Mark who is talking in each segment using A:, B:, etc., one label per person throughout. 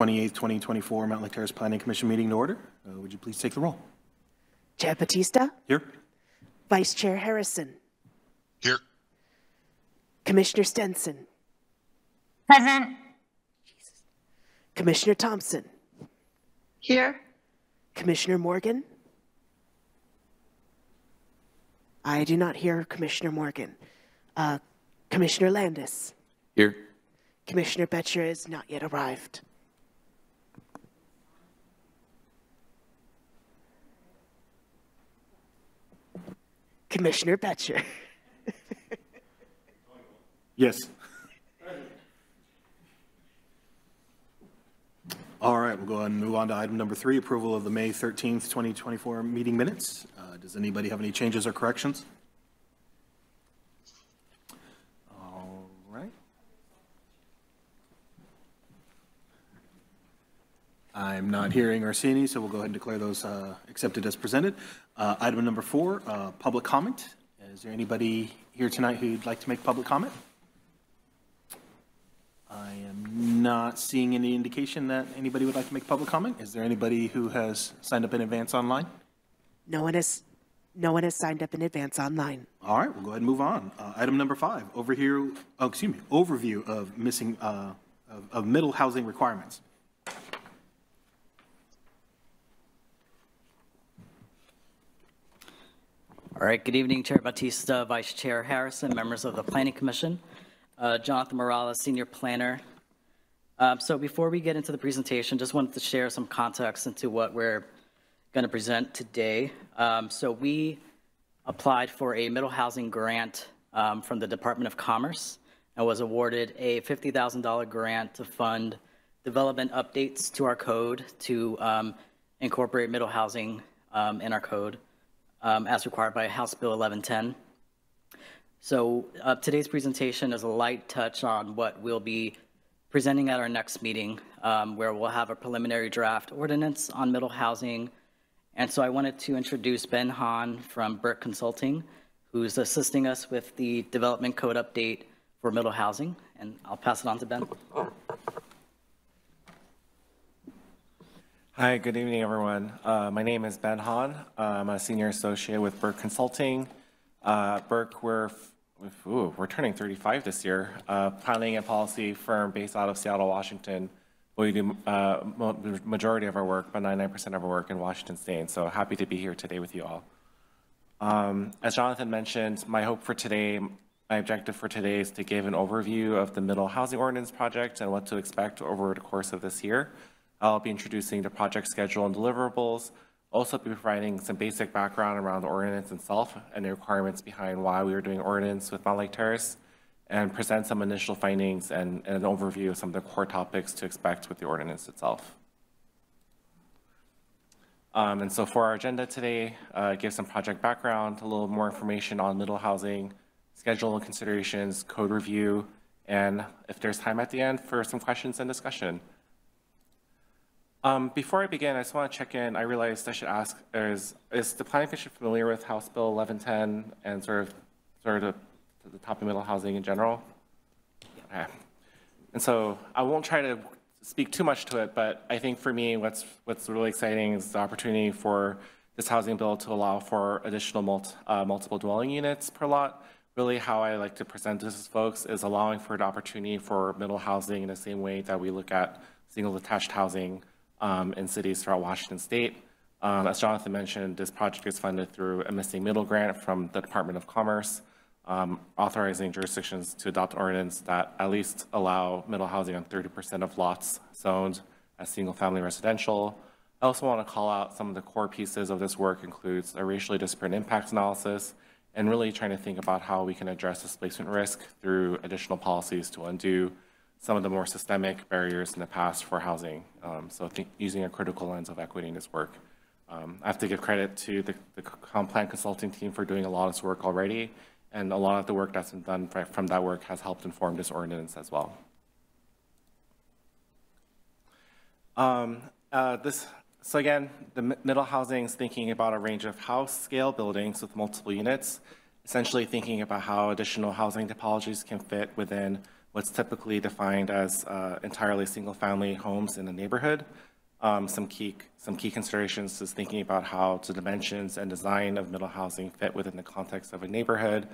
A: 28th, 2024 Mountlake Terrace Planning Commission meeting to order. Would you please take the roll?
B: Chair Batista?
A: Here.
B: Vice Chair Harrison?
C: Here.
B: Commissioner Stenson?
D: Present.
B: Commissioner Thompson?
D: Here.
B: Commissioner Morgan? I do not hear Commissioner Morgan. Commissioner Landis?
E: Here.
B: Commissioner Betcher has not yet arrived. Commissioner Betcher.
A: Yes. All right, we'll go ahead and move on to item number 3, approval of the May 13th, 2024 meeting minutes. Does anybody have any changes or corrections? All right. I'm not hearing or seeing any, so we'll go ahead and declare those accepted as presented. Item number 4, public comment. Is there anybody here tonight who'd like to make public comment? I am not seeing any indication that anybody would like to make public comment. Is there anybody who has signed up in advance online?
B: No one has signed up in advance online.
A: All right, we'll go ahead and move on. Item number 5, overview of missing of middle housing requirements.
F: All right, good evening, Chair Batista, Vice Chair Harrison, members of the Planning Commission, Jonathan Morales, Senior Planner. So before we get into the presentation, just wanted to share some context into what we're going to present today. So we applied for a middle housing grant from the Department of Commerce and was awarded a $50,000 grant to fund development updates to our code to incorporate middle housing in our code. As required by House Bill 1110. So today's presentation is a light touch on what we'll be presenting at our next meeting, where we'll have a preliminary draft ordinance on middle housing. And so I wanted to introduce Ben Hahn from Burke Consulting, who's assisting us with the development code update for middle housing. And I'll pass it on to Ben.
G: Hi, good evening, everyone. My name is Ben Hahn. I'm a senior associate with Burke Consulting. Burke, we're turning 35 this year. Planning and policy firm based out of Seattle, Washington. We do the majority of our work, about 99% of our work in Washington State. So happy to be here today with you all. As Jonathan mentioned, my objective for today is to give an overview of the Middle Housing Ordinance project and what to expect over the course of this year. I'll be introducing the project schedule and deliverables, also be providing some basic background around the ordinance itself and the requirements behind why we are doing ordinance with Mountlake Terrace, and present some initial findings and an overview of some of the core topics to expect with the ordinance itself. And so for our agenda today, give some project background, a little more information on middle housing, schedule and considerations, code review, and if there's time at the end for some questions and discussion. Before I begin, I just want to check in. I realized I should ask, is the Planning Commission familiar with House Bill 1110 and sort of the top and middle housing in general? Okay. And so I won't try to speak too much to it, but I think for me, what's really exciting is the opportunity for this housing bill to allow for additional multiple dwelling units per lot. Really how I like to present this to folks is allowing for the opportunity for middle housing in the same way that we look at single detached housing in cities throughout Washington State. As Jonathan mentioned, this project is funded through a missing middle grant from the Department of Commerce, authorizing jurisdictions to adopt ordinance that at least allow middle housing on 30% of lots zoned as single-family residential. I also want to call out some of the core pieces of this work includes a racially disparate impact analysis and really trying to think about how we can address displacement risk through additional policies to undo some of the more systemic barriers in the past for housing. So I think using a critical lens of equity in this work. I have to give credit to the Plan Consulting team for doing a lot of this work already, and a lot of the work that's been done from that work has helped inform this ordinance as well. So again, the middle housing is thinking about a range of house scale buildings with multiple units, essentially thinking about how additional housing topologies can fit within what's typically defined as entirely single-family homes in a neighborhood. Some key considerations is thinking about how the dimensions and design of middle housing fit within the context of a neighborhood,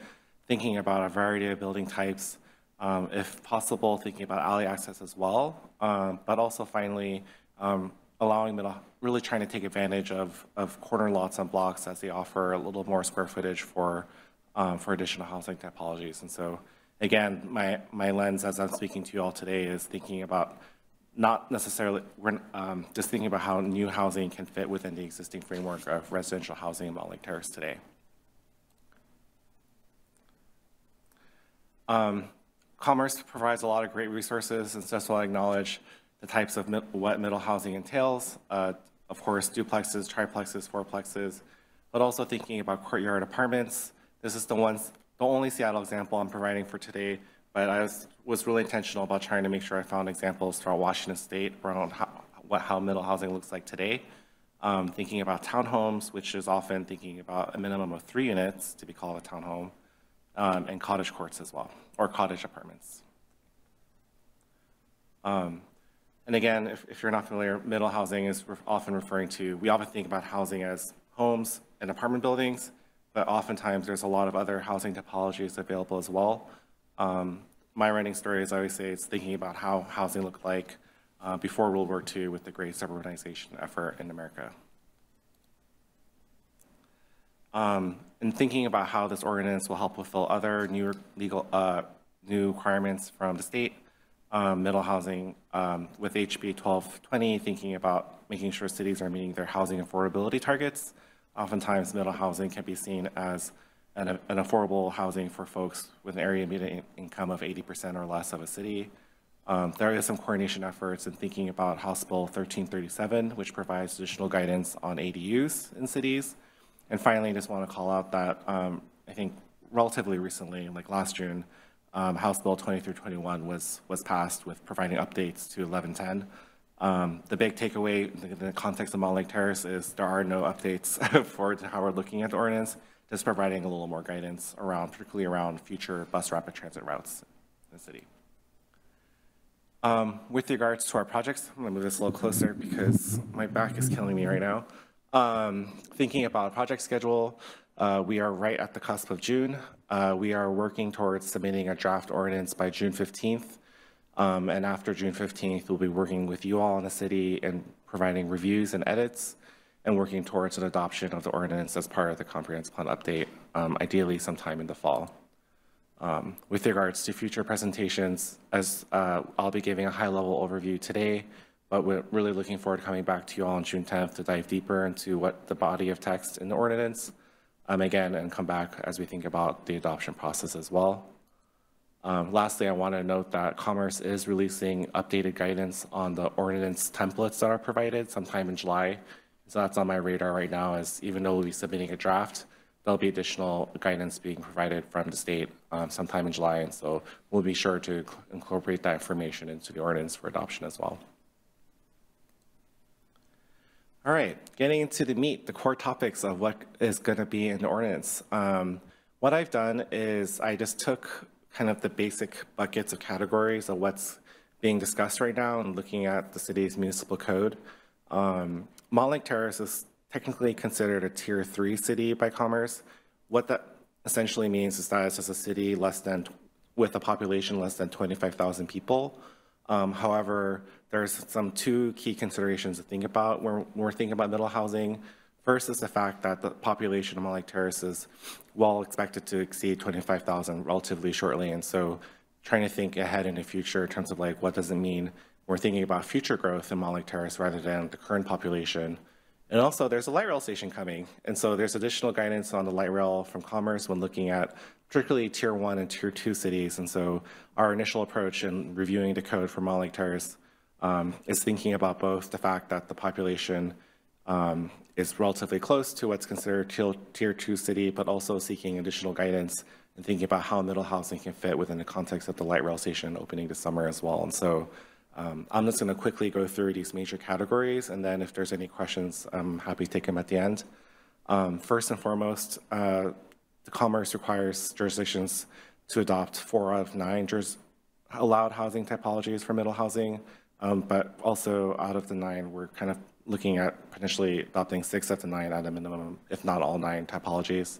G: thinking about a variety of building types, if possible, thinking about alley access as well, but also finally allowing really trying to take advantage of corner lots and blocks as they offer a little more square footage for additional housing typologies. And so again, my lens as I'm speaking to you all today is thinking about not necessarily, just thinking about how new housing can fit within the existing framework of residential housing in Mountlake Terrace today. Commerce provides a lot of great resources, and so I acknowledge the types of what middle housing entails. Of course, duplexes, triplexes, fourplexes, but also thinking about courtyard apartments. This is the only Seattle example I'm providing for today, but I was really intentional about trying to make sure I found examples throughout Washington State around how middle housing looks like today. Thinking about townhomes, which is often thinking about a minimum of 3 units to be called a townhome, and cottage courts as well, or cottage apartments. And again, if you're not familiar, middle housing is often referring to, we often think about housing as homes and apartment buildings, but oftentimes there's a lot of other housing typologies available as well. My writing story, as I always say, is thinking about how housing looked like before World War II with the great suburbanization effort in America. And thinking about how this ordinance will help fulfill other new requirements from the state, middle housing with HB 1220, thinking about making sure cities are meeting their housing affordability targets. Oftentimes, middle housing can be seen as an affordable housing for folks with an area median income of 80% or less of a city. There is some coordination efforts in thinking about House Bill 1337, which provides additional guidance on ADUs in cities. And finally, I just want to call out that I think relatively recently, like last June, House Bill 2321 was passed with providing updates to 1110. The big takeaway in the context of Mountlake Terrace is there are no updates for how we're looking at the ordinance, just providing a little more guidance around, particularly around future bus rapid transit routes in the city. With regards to our projects, I'm gonna move this a little closer because my back is killing me right now. Thinking about project schedule, we are right at the cusp of June. We are working towards submitting a draft ordinance by June 15th. And after June 15th, we'll be working with you all in the city and providing reviews and edits and working towards an adoption of the ordinance as part of the comprehensive plan update, ideally sometime in the fall. With regards to future presentations, as I'll be giving a high-level overview today, but we're really looking forward to coming back to you all on June 10th to dive deeper into what the body of text in the ordinance, again, and come back as we think about the adoption process as well. Lastly, I want to note that Commerce is releasing updated guidance on the ordinance templates that are provided sometime in July. So that's on my radar right now, as even though we'll be submitting a draft, there'll be additional guidance being provided from the state sometime in July. And so we'll be sure to incorporate that information into the ordinance for adoption as well. All right, getting into the meat, the core topics of what is going to be in the ordinance. What I've done is I just took kind of the basic buckets of categories of what's being discussed right now and looking at the city's municipal code. Mountlake Terrace is technically considered a tier 3 city by Commerce. What that essentially means is that it's just a city with a population less than 25,000 people. However, there's some two key considerations to think about when we're thinking about middle housing. First is the fact that the population of Mountlake Terrace is well expected to exceed 25,000 relatively shortly. And so trying to think ahead in the future in terms of like, what does it mean? We're thinking about future growth in Mountlake Terrace rather than the current population. And also there's a light rail station coming. And so there's additional guidance on the light rail from Commerce when looking at particularly tier 1 and tier 2 cities. And so our initial approach in reviewing the code for Mountlake Terrace is thinking about both the fact that the population is relatively close to what's considered tier 2 city, but also seeking additional guidance and thinking about how middle housing can fit within the context of the light rail station opening this summer as well. And so I'm just going to quickly go through these major categories, and then if there's any questions, I'm happy to take them at the end. First and foremost, the Commerce requires jurisdictions to adopt 4 out of 9 allowed housing typologies for middle housing, but also out of the 9, we're kind of looking at potentially adopting 6 of the 9 at a minimum, if not all 9 typologies.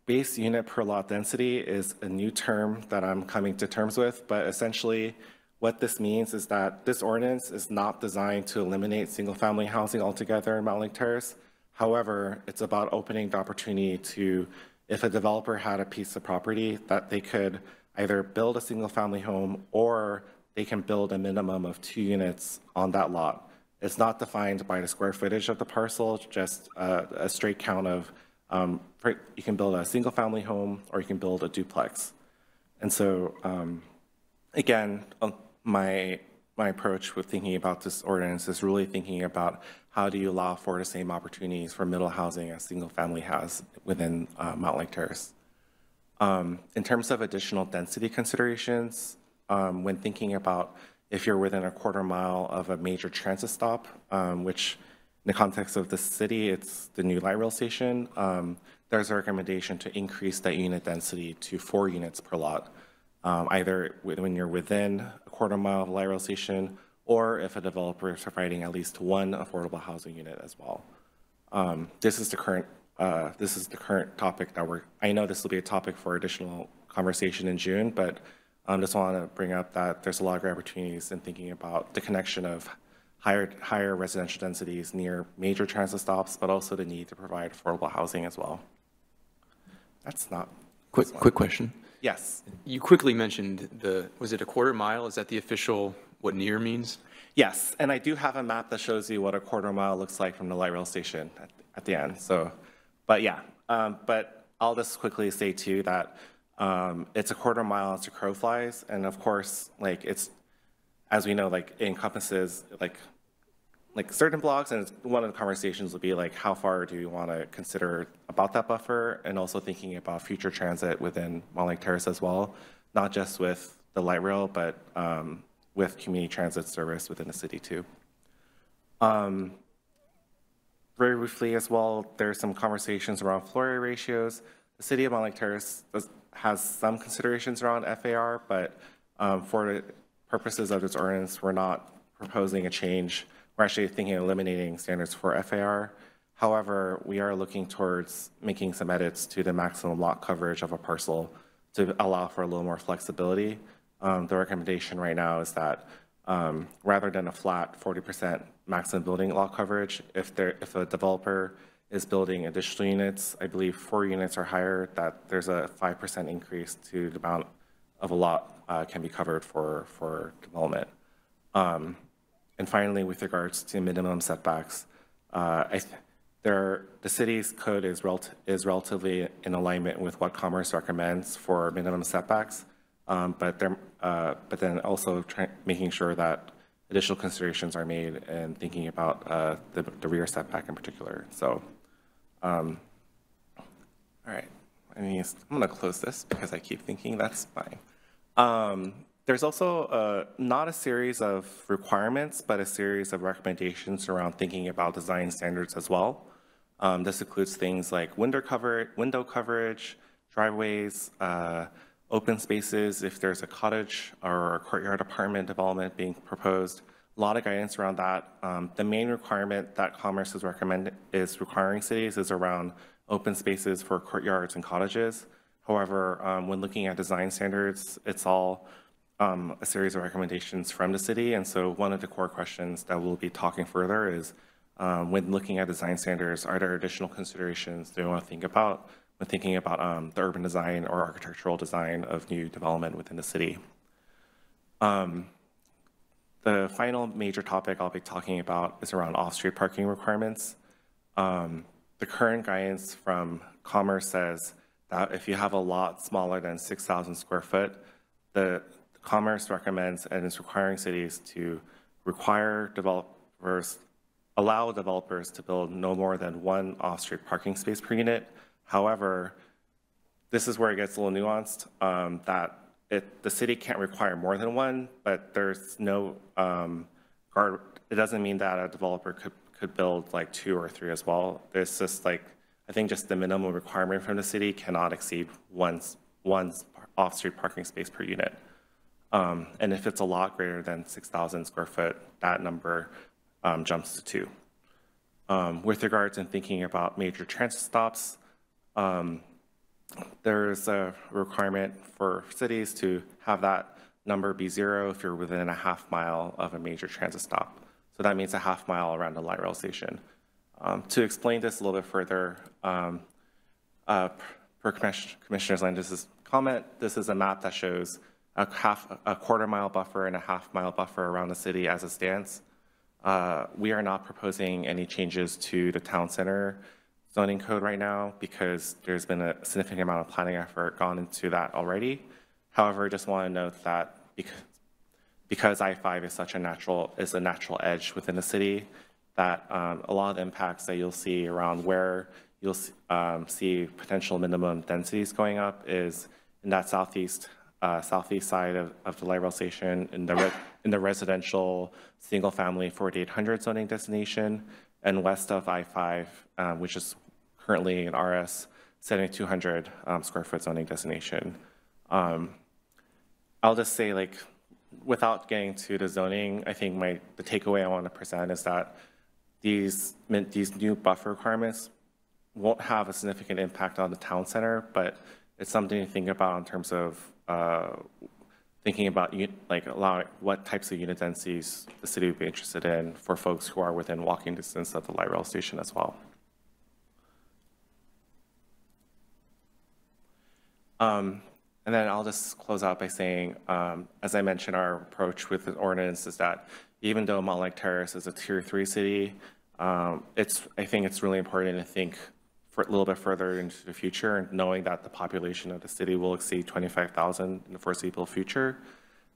G: Base unit per lot density is a new term that I'm coming to terms with, but essentially what this means is that this ordinance is not designed to eliminate single-family housing altogether in Mountlake Terrace. However, it's about opening the opportunity to, if a developer had a piece of property, that they could either build a single-family home or they can build a minimum of 2 units on that lot. It's not defined by the square footage of the parcel, just a straight count of you can build a single-family home or you can build a duplex. And so, again, my approach with thinking about this ordinance is really thinking about how do you allow for the same opportunities for middle housing as single-family has within Mountlake Terrace. In terms of additional density considerations, when thinking about if you're within a quarter mile of a major transit stop, which in the context of the city, it's the new light rail station, there's a recommendation to increase that unit density to 4 units per lot, either when you're within a quarter mile of a light rail station or if a developer is providing at least 1 affordable housing unit as well. This is the current topic that I know this will be a topic for additional conversation in June, but I just want to bring up that there's a lot of great opportunities in thinking about the connection of higher residential densities near major transit stops, but also the need to provide affordable housing as well. That's not
C: quick question.
G: Yes.
C: You quickly mentioned was it a quarter mile? Is that the official, what near means?
G: Yes, and I do have a map that shows you what a quarter mile looks like from the light rail station at the end. So, but yeah, but I'll just quickly say too that it's a quarter mile as the crow flies, and of course, like it's, as we know, like it encompasses like certain blocks, and one of the conversations will be like, how far do you want to consider about that buffer, and also thinking about future transit within Mountlake Terrace as well, not just with the light rail, but with community transit service within the city too. Very briefly as well, there's some conversations around floor area ratios. The city of Mountlake Terrace has some considerations around FAR, but for the purposes of this ordinance, we're not proposing a change. We're actually thinking of eliminating standards for FAR. However, we are looking towards making some edits to the maximum lot coverage of a parcel to allow for a little more flexibility. The recommendation right now is that rather than a flat 40% maximum building lot coverage, if a developer is building additional units, I believe 4 units or higher, that there's a 5% increase to the amount of a lot can be covered for development. And finally, with regards to minimum setbacks, the city's code is relatively in alignment with what Commerce recommends for minimum setbacks, but then also making sure that additional considerations are made and thinking about the rear setback in particular. So, all right, I'm going to close this because I keep thinking that's fine. There's also not a series of requirements, but a series of recommendations around thinking about design standards as well. This includes things like window coverage, driveways, open spaces, if there's a cottage or a courtyard apartment development being proposed. A lot of guidance around that. The main requirement that Commerce is requiring cities is around open spaces for courtyards and cottages. However, when looking at design standards, it's all a series of recommendations from the city. And so one of the core questions that we'll be talking further is when looking at design standards, are there additional considerations that we want to think about when thinking about the urban design or architectural design of new development within the city? The final major topic I'll be talking about is around off-street parking requirements. The current guidance from Commerce says that if you have a lot smaller than 6,000 square foot, the Commerce recommends and is requiring cities to allow developers to build no more than 1 off-street parking space per unit. However, this is where it gets a little nuanced, that the city can't require more than 1, but there's no guard. It doesn't mean that a developer could build like 2 or 3 as well. There's just like, I think just the minimum requirement from the city cannot exceed one off-street parking space per unit. And if it's a lot greater than 6,000 square foot, that number jumps to 2. With regards in thinking about major transit stops, there's a requirement for cities to have that number be 0 if you're within a half mile of a major transit stop. So that means a half mile around a light rail station. To explain this a little bit further, per Commissioner Landis' comment, this is a map that shows a quarter mile buffer and a half mile buffer around the city as it stands. We are not proposing any changes to the town center zoning code right now because there's been a significant amount of planning effort gone into that already. However, I just want to note that because I-5 is such a natural edge within the city, that a lot of the impacts that you'll see around where you'll see potential minimum densities going up is in that southeast side of the light rail station, in the residential single-family 4800 zoning destination, and west of I-5, which is currently an RS 7200 square foot zoning destination. I'll just say, like, without getting to the zoning, I think the takeaway I want to present is that these new buffer requirements won't have a significant impact on the town center, but it's something to think about in terms of thinking about allowing what types of unit densities the city would be interested in for folks who are within walking distance of the light rail station as well. And then I'll just close out by saying, as I mentioned, our approach with the ordinance is that even though Mountlake Terrace is a Tier 3 city, I think it's really important to think for a little bit further into the future, and knowing that the population of the city will exceed 25,000 in the foreseeable future.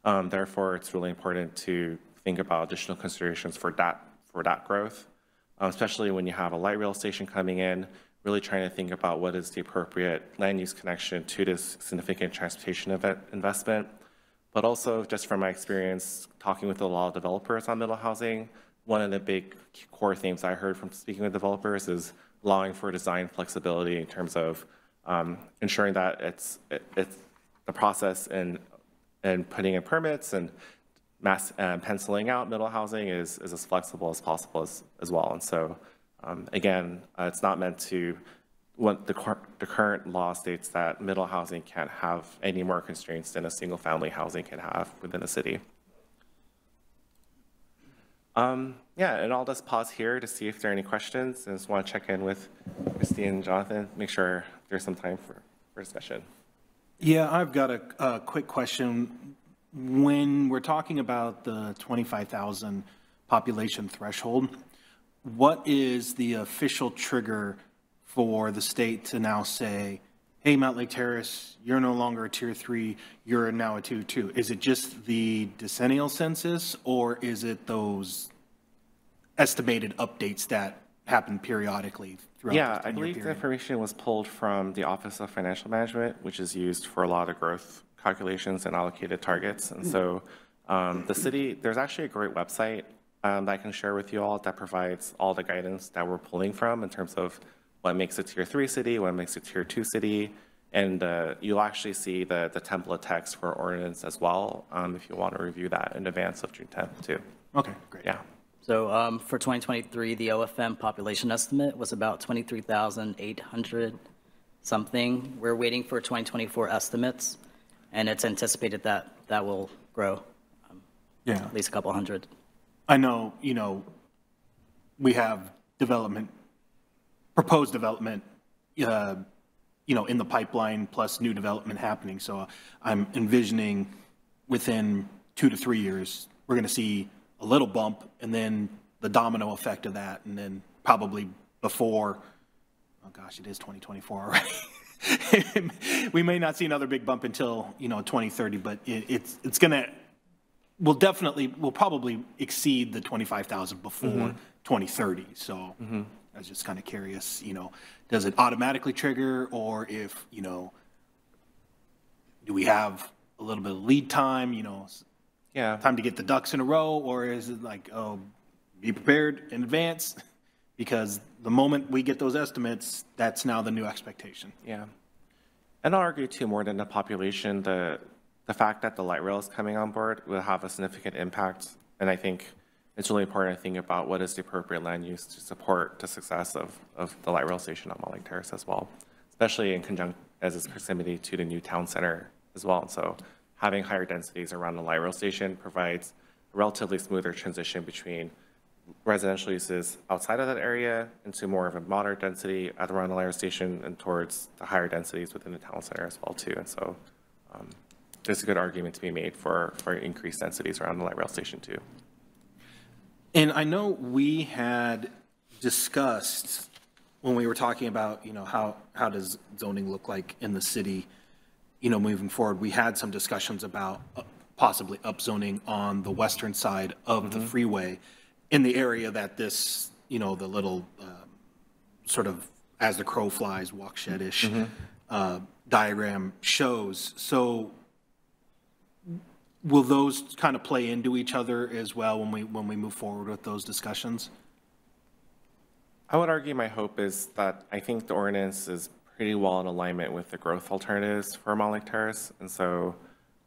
G: Therefore, it's really important to think about additional considerations for that growth, especially when you have a light rail station coming in, really trying to think about what is the appropriate land use connection to this significant transportation investment. But also, just from my experience talking with a lot of developers on middle housing, one of the big core themes I heard from speaking with developers is allowing for design flexibility in terms of ensuring that it's the process and putting in permits and penciling out middle housing is as flexible as possible as well. And so, again, it's not meant to, what the current law states that middle housing can't have any more constraints than a single family housing can have within a city. Yeah, and I'll just pause here to see if there are any questions. I just want to check in with Christine and Jonathan, make sure there's some time for discussion.
A: Yeah, I've got a quick question. When we're talking about the 25,000 population threshold, what is the official trigger for the state to now say, hey, Mountlake Terrace, you're no longer a Tier 3, you're now a Tier 2? Is it just the decennial census, or is it those estimated updates that happen periodically throughout the 10-year period?
G: I believe the information was pulled from the Office of Financial Management, which is used for a lot of growth calculations and allocated targets. And so the city, there's actually a great website that I can share with you all that provides all the guidance that we're pulling from in terms of what makes a Tier 3 city, what makes a Tier 2 city, and you'll actually see the template text for ordinance as well if you want to review that in advance of June 10th too.
A: Okay, great.
G: Yeah.
F: So for 2023, the OFM population estimate was about 23,800 something. We're waiting for 2024 estimates, and it's anticipated that that will grow at least a couple hundred.
A: I know, we have proposed development, in the pipeline, plus new development happening. So I'm envisioning within 2 to 3 years, we're going to see a little bump, and then the domino effect of that, and then probably before, oh gosh, it is 2024 already. We may not see another big bump until 2030, but it's gonna, we'll probably exceed the 25,000 before 2030. So I was just kind of curious, does it automatically trigger, or if do we have a little bit of lead time? Time to get the ducks in a row, or is it like, oh, be prepared in advance, because the moment we get those estimates, that's now the new expectation.
G: Yeah. And I'll argue too, more than the population, the fact that the light rail is coming on board will have a significant impact. And I think it's really important to think about what is the appropriate land use to support the success of the light rail station on Mountlake Terrace as well, especially in conjunction as its proximity to the new town center as well. And so having higher densities around the light rail station provides a relatively smoother transition between residential uses outside of that area into more of a moderate density at around the light rail station and towards the higher densities within the town center as well too. And so there's a good argument to be made for increased densities around the light rail station too.
A: And I know we had discussed when we were talking about, how does zoning look like in the city, moving forward, we had some discussions about possibly upzoning on the western side of the freeway in the area that this, the little sort of as the crow flies, walk shed-ish diagram shows. So will those kind of play into each other as well when we move forward with those discussions?
G: I would argue my hope is that I think the ordinance is pretty well in alignment with the growth alternatives for Mountlake Terrace. And so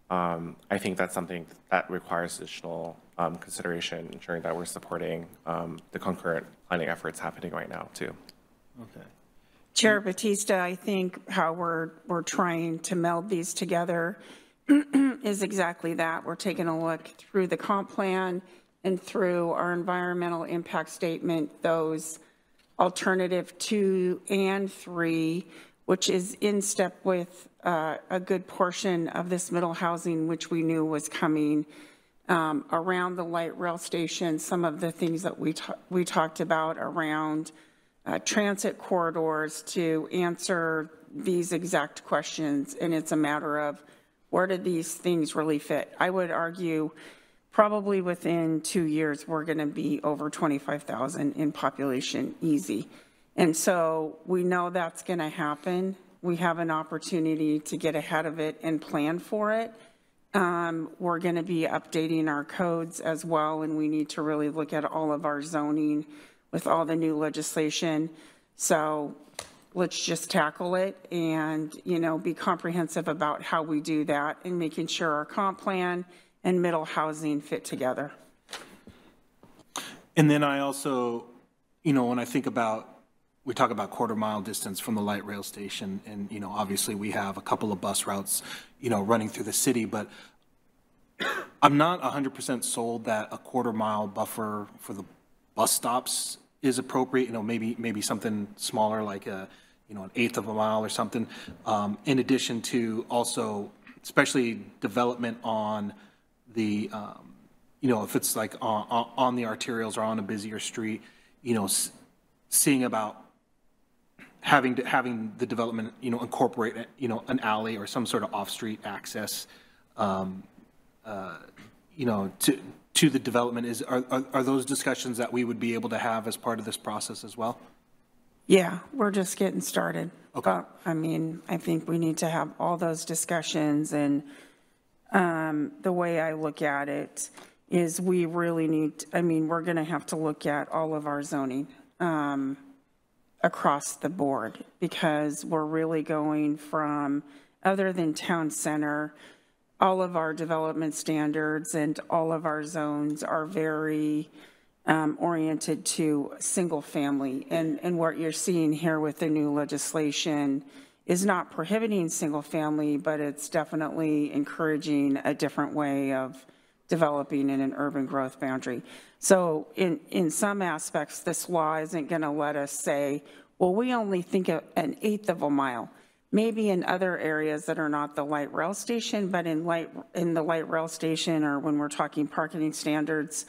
G: I think that's something that requires additional consideration, ensuring that we're supporting the concurrent planning efforts happening right now too.
A: Okay.
E: Chair Batista, I think how we're trying to meld these together is exactly that. We're taking a look through the comp plan and through our environmental impact statement, those alternative 2 and 3, which is in step with a good portion of this middle housing, which we knew was coming around the light rail station. Some of the things that we talked about around transit corridors to answer these exact questions. And it's a matter of where do these things really fit? I would argue probably within 2 years, we're going to be over 25,000 in population, easy. And so we know that's going to happen. We have an opportunity to get ahead of it and plan for it. We're going to be updating our codes as well, and we need to really look at all of our zoning with all the new legislation. So let's just tackle it and, be comprehensive about how we do that and making sure our comp plan and middle housing fit together.
A: And then I also, when I think about, we talk about quarter-mile distance from the light rail station, and, obviously we have a couple of bus routes, running through the city, but I'm not 100% sold that a quarter-mile buffer for the bus stops is appropriate, maybe something smaller like an eighth of a mile or something, in addition to also, especially development on the, if it's like on the arterials or on a busier street, seeing about having the development, incorporate, an alley or some sort of off-street access, to the development. Are those discussions that we would be able to have as part of this process as well?
E: Yeah, we're just getting started.
A: Okay.
E: I think we need to have all those discussions, and the way I look at it is we really need, we're going to have to look at all of our zoning across the board, because we're really going from, other than town center, all of our development standards and all of our zones are very oriented to single family. And what you're seeing here with the new legislation is not prohibiting single family, but it's definitely encouraging a different way of developing in an urban growth boundary. So in some aspects, this law isn't going to let us say, well, we only think of an eighth of a mile. Maybe in other areas that are not the light rail station, but in the light rail station, or when we're talking parking standards,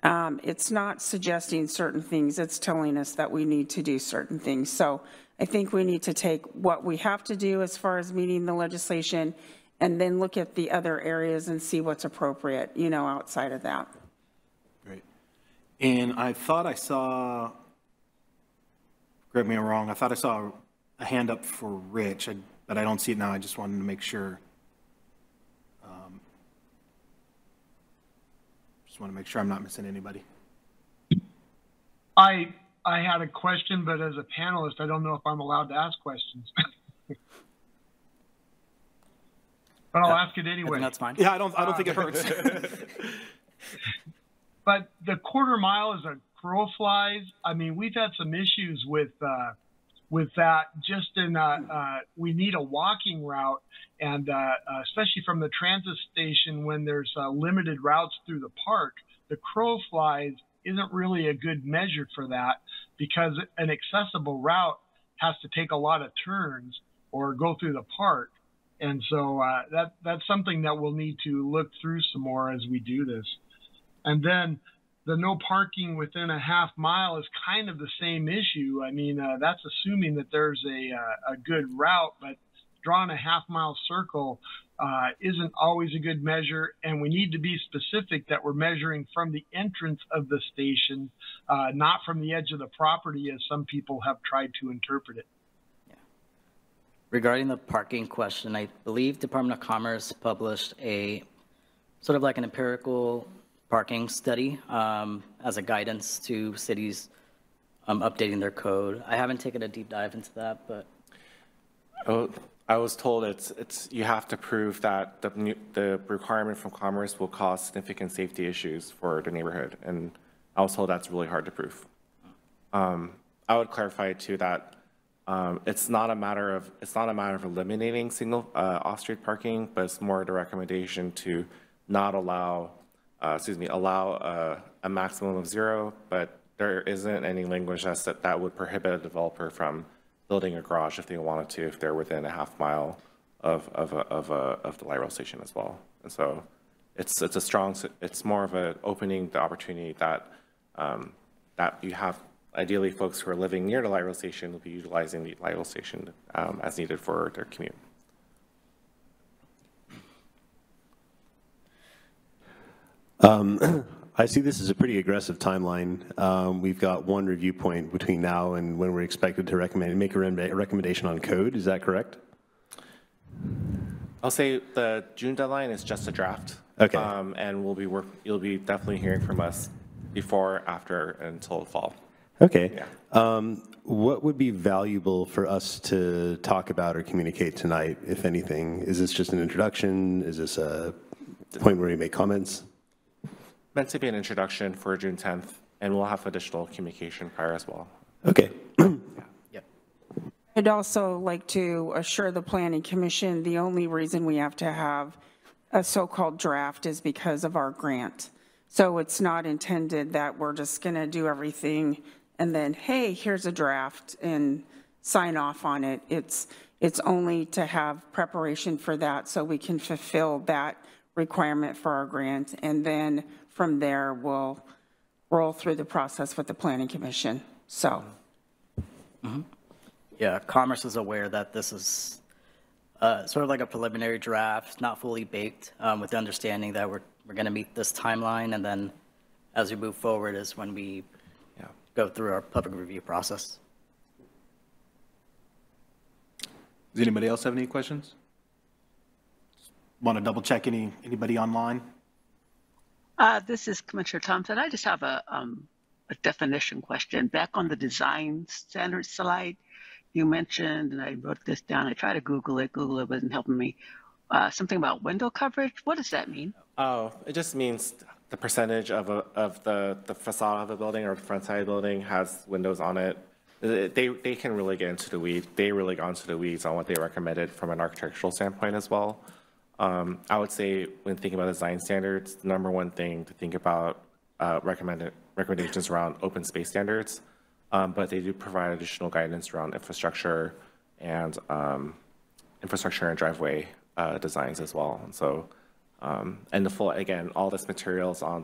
E: it's not suggesting certain things. It's telling us that we need to do certain things. So I think we need to take what we have to do as far as meeting the legislation, and then look at the other areas and see what's appropriate, outside of that.
A: Great. And I thought I saw, correct me if I'm wrong, I thought I saw a hand up for Rich, but I don't see it now. I just wanted to make sure. Just want to make sure I'm not missing anybody.
H: I had a question, but as a panelist, I don't know if I'm allowed to ask questions. but I'll ask it
F: I
H: anyway.
F: think that's fine.
A: Yeah, I don't think it hurts.
H: But the quarter mile is a crow flies. I mean, we've had some issues with that. Just in we need a walking route, and especially from the transit station when there's limited routes through the park, the crow flies isn't really a good measure for that, because an accessible route has to take a lot of turns or go through the park. And so that's something that we'll need to look through some more as we do this. And then the no parking within a half mile is kind of the same issue. I mean, that's assuming that there's a good route, but drawing a half mile circle isn't always a good measure. And we need to be specific that we're measuring from the entrance of the station, not from the edge of the property, as some people have tried to interpret it.
F: Regarding the parking question, I believe Department of Commerce published a sort of like an empirical parking study as a guidance to cities updating their code. I haven't taken a deep dive into that, but
G: I was told it's you have to prove that the requirement from Commerce will cause significant safety issues for the neighborhood, and I was told that's really hard to prove. I would clarify too that it's not a matter of eliminating single off-street parking, but it's more the recommendation to not allow a maximum of 0, but there isn't any language that would prohibit a developer from building a garage if they wanted to, if they're within a half mile of the light rail station as well. And so it's more of an opening the opportunity that that you have. Ideally, folks who are living near the light rail station will be utilizing the light rail station as needed for their commute.
I: I see this as a pretty aggressive timeline. We've got one review point between now and when we're expected to make a recommendation on code. Is that correct?
G: I'll say the June deadline is just a draft.
I: Okay.
G: And you'll be definitely hearing from us before, after, until fall.
I: Okay.
G: Yeah.
I: What would be valuable for us to talk about or communicate tonight, if anything? Is this just an introduction? Is this a point where we make comments?
G: Meant to be an introduction for June 10th, and we'll have additional communication prior as well.
I: Okay.
F: yep.
E: I'd also like to assure the Planning Commission the only reason we have to have a so-called draft is because of our grant. So it's not intended that we're just going to do everything and then, hey, here's a draft and sign off on it. It's only to have preparation for that so we can fulfill that requirement for our grant, and then from there we'll roll through the process with the Planning Commission. So.
F: Mm-hmm. Yeah, Commerce is aware that this is sort of like a preliminary draft, not fully baked, with the understanding that we're going to meet this timeline, and then as we move forward is when we go through our public review process.
A: Does anybody else have any questions? Want to double check anybody online?
J: This is Commissioner Thompson. I just have a definition question. Back on the design standards slide, you mentioned, and I wrote this down, I tried to Google it wasn't helping me, something about window coverage. What does that mean? Oh,
G: it just means the percentage of the facade of the building or the front side of the building has windows on it. They can really get into the weeds. They really got into the weeds on what they recommended from an architectural standpoint as well. I would say when thinking about design standards, the number one thing to think about recommendations around open space standards, but they do provide additional guidance around infrastructure and driveway designs as well. And so, and the full, again, all this materials on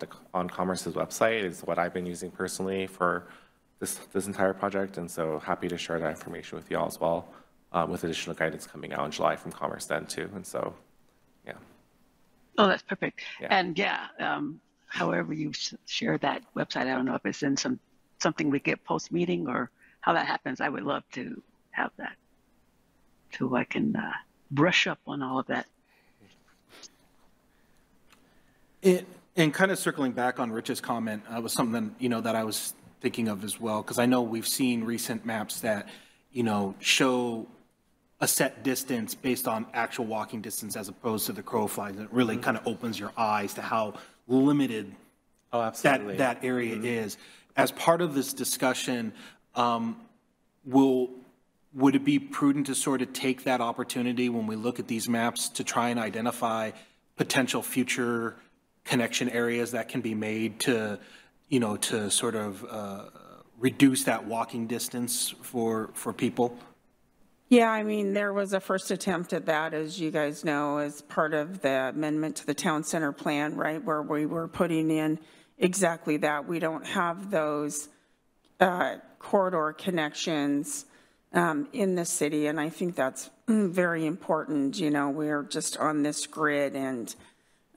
G: Commerce's website is what I've been using personally for this entire project, and so happy to share that information with you all as well, with additional guidance coming out in July from Commerce then too, and so. Yeah.
J: Oh, that's perfect.
G: Yeah.
J: And however you share that website, I don't know if it's in something we get post meeting or how that happens. I would love to have that so I can brush up on all of that.
A: And kind of circling back on Rich's comment, was something that I was thinking of as well, because I know we've seen recent maps that show a set distance based on actual walking distance as opposed to the crow flies. It really kind of opens your eyes to how limited that area is. As part of this discussion, would it be prudent to sort of take that opportunity when we look at these maps to try and identify potential future connection areas that can be made to, you know, to sort of reduce that walking distance for people?
E: Yeah, I mean, there was a first attempt at that, as you guys know, as part of the amendment to the town center plan, right, where we were putting in exactly that. We don't have those corridor connections in the city, and I think that's very important. You know, we're just on this grid, and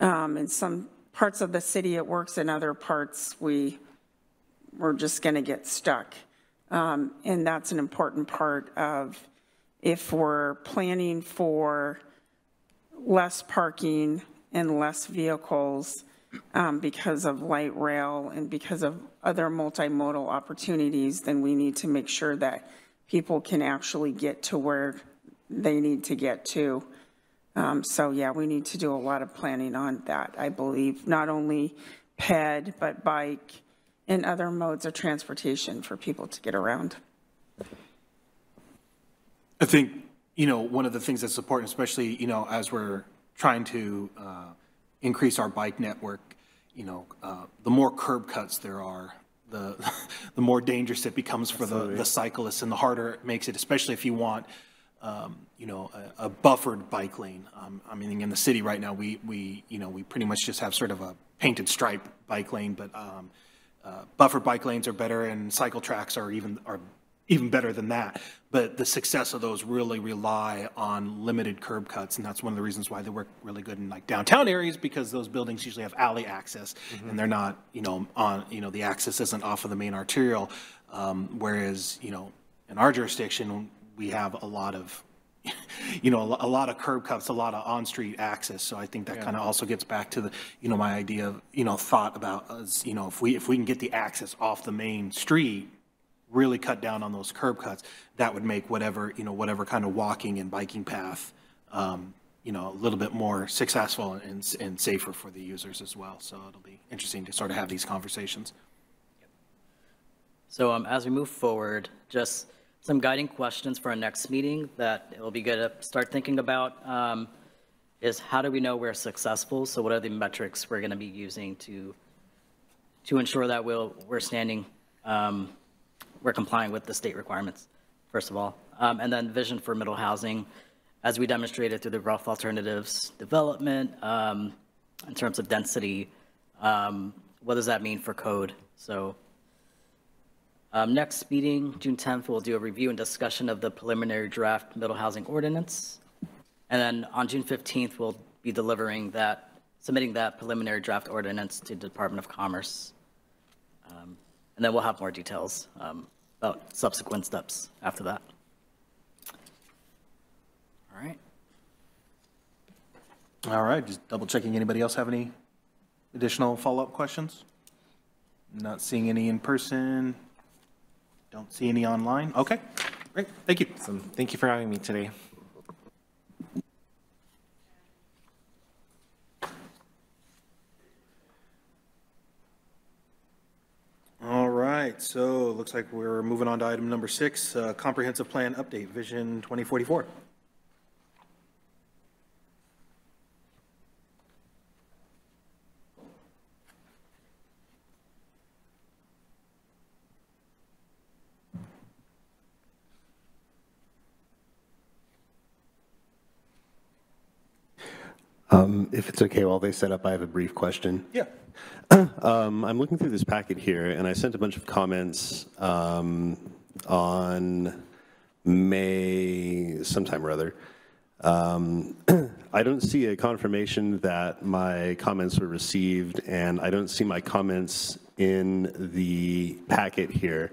E: in some parts of the city it works, in other parts we're just going to get stuck. And that's an important part of, if we're planning for less parking and less vehicles because of light rail and because of other multimodal opportunities, then we need to make sure that people can actually get to where they need to get to. So yeah, we need to do a lot of planning on that, I believe, not only ped, but bike and other modes of transportation for people to get around.
A: I think, you know, one of the things that's important, especially, you know, as we're trying to increase our bike network, you know, the more curb cuts there are, the more dangerous it becomes for the cyclists, and the harder it makes it, especially if you want, you know, a buffered bike lane. I mean, in the city right now, we pretty much just have sort of a painted stripe bike lane, but buffered bike lanes are better, and cycle tracks are even better than that. But the success of those really rely on limited curb cuts, and that's one of the reasons why they work really good in like downtown areas, because those buildings usually have alley access, and they're not, you know, on, you know, the access isn't off of the main arterial, whereas, you know, in our jurisdiction, we have a lot of, you know, a lot of curb cuts, a lot of on-street access. So I think that kind of also gets back to the, you know, my idea of, you know, thought about us, you know, if we can get the access off the main street, really cut down on those curb cuts, that would make whatever, you know, whatever kind of walking and biking path, you know, a little bit more successful and safer for the users as well. So it'll be interesting to sort of have these conversations.
F: So as we move forward, just some guiding questions for our next meeting that it'll be good to start thinking about is, how do we know we're successful? So what are the metrics we're going to be using to ensure that we're complying with the state requirements, first of all. And then vision for middle housing, as we demonstrated through the rough alternatives development, in terms of density, what does that mean for code? So next meeting, June 10th, we'll do a review and discussion of the preliminary draft middle housing ordinance. And then on June 15th, we'll be submitting that preliminary draft ordinance to the Department of Commerce. And then we'll have more details about subsequent steps after that. All right.
A: All right, just double checking. Anybody else have any additional follow-up questions? Not seeing any in person. Don't see any online. Okay, great. Thank you.
G: Awesome. Thank you for having me today.
A: All right, so it looks like we're moving on to item number 6, comprehensive plan update, Vision 2044.
I: If it's okay, while they set up, I have a brief question.
A: Yeah.
I: I'm looking through this packet here, and I sent a bunch of comments on May sometime or other. I don't see a confirmation that my comments were received, and I don't see my comments in the packet here.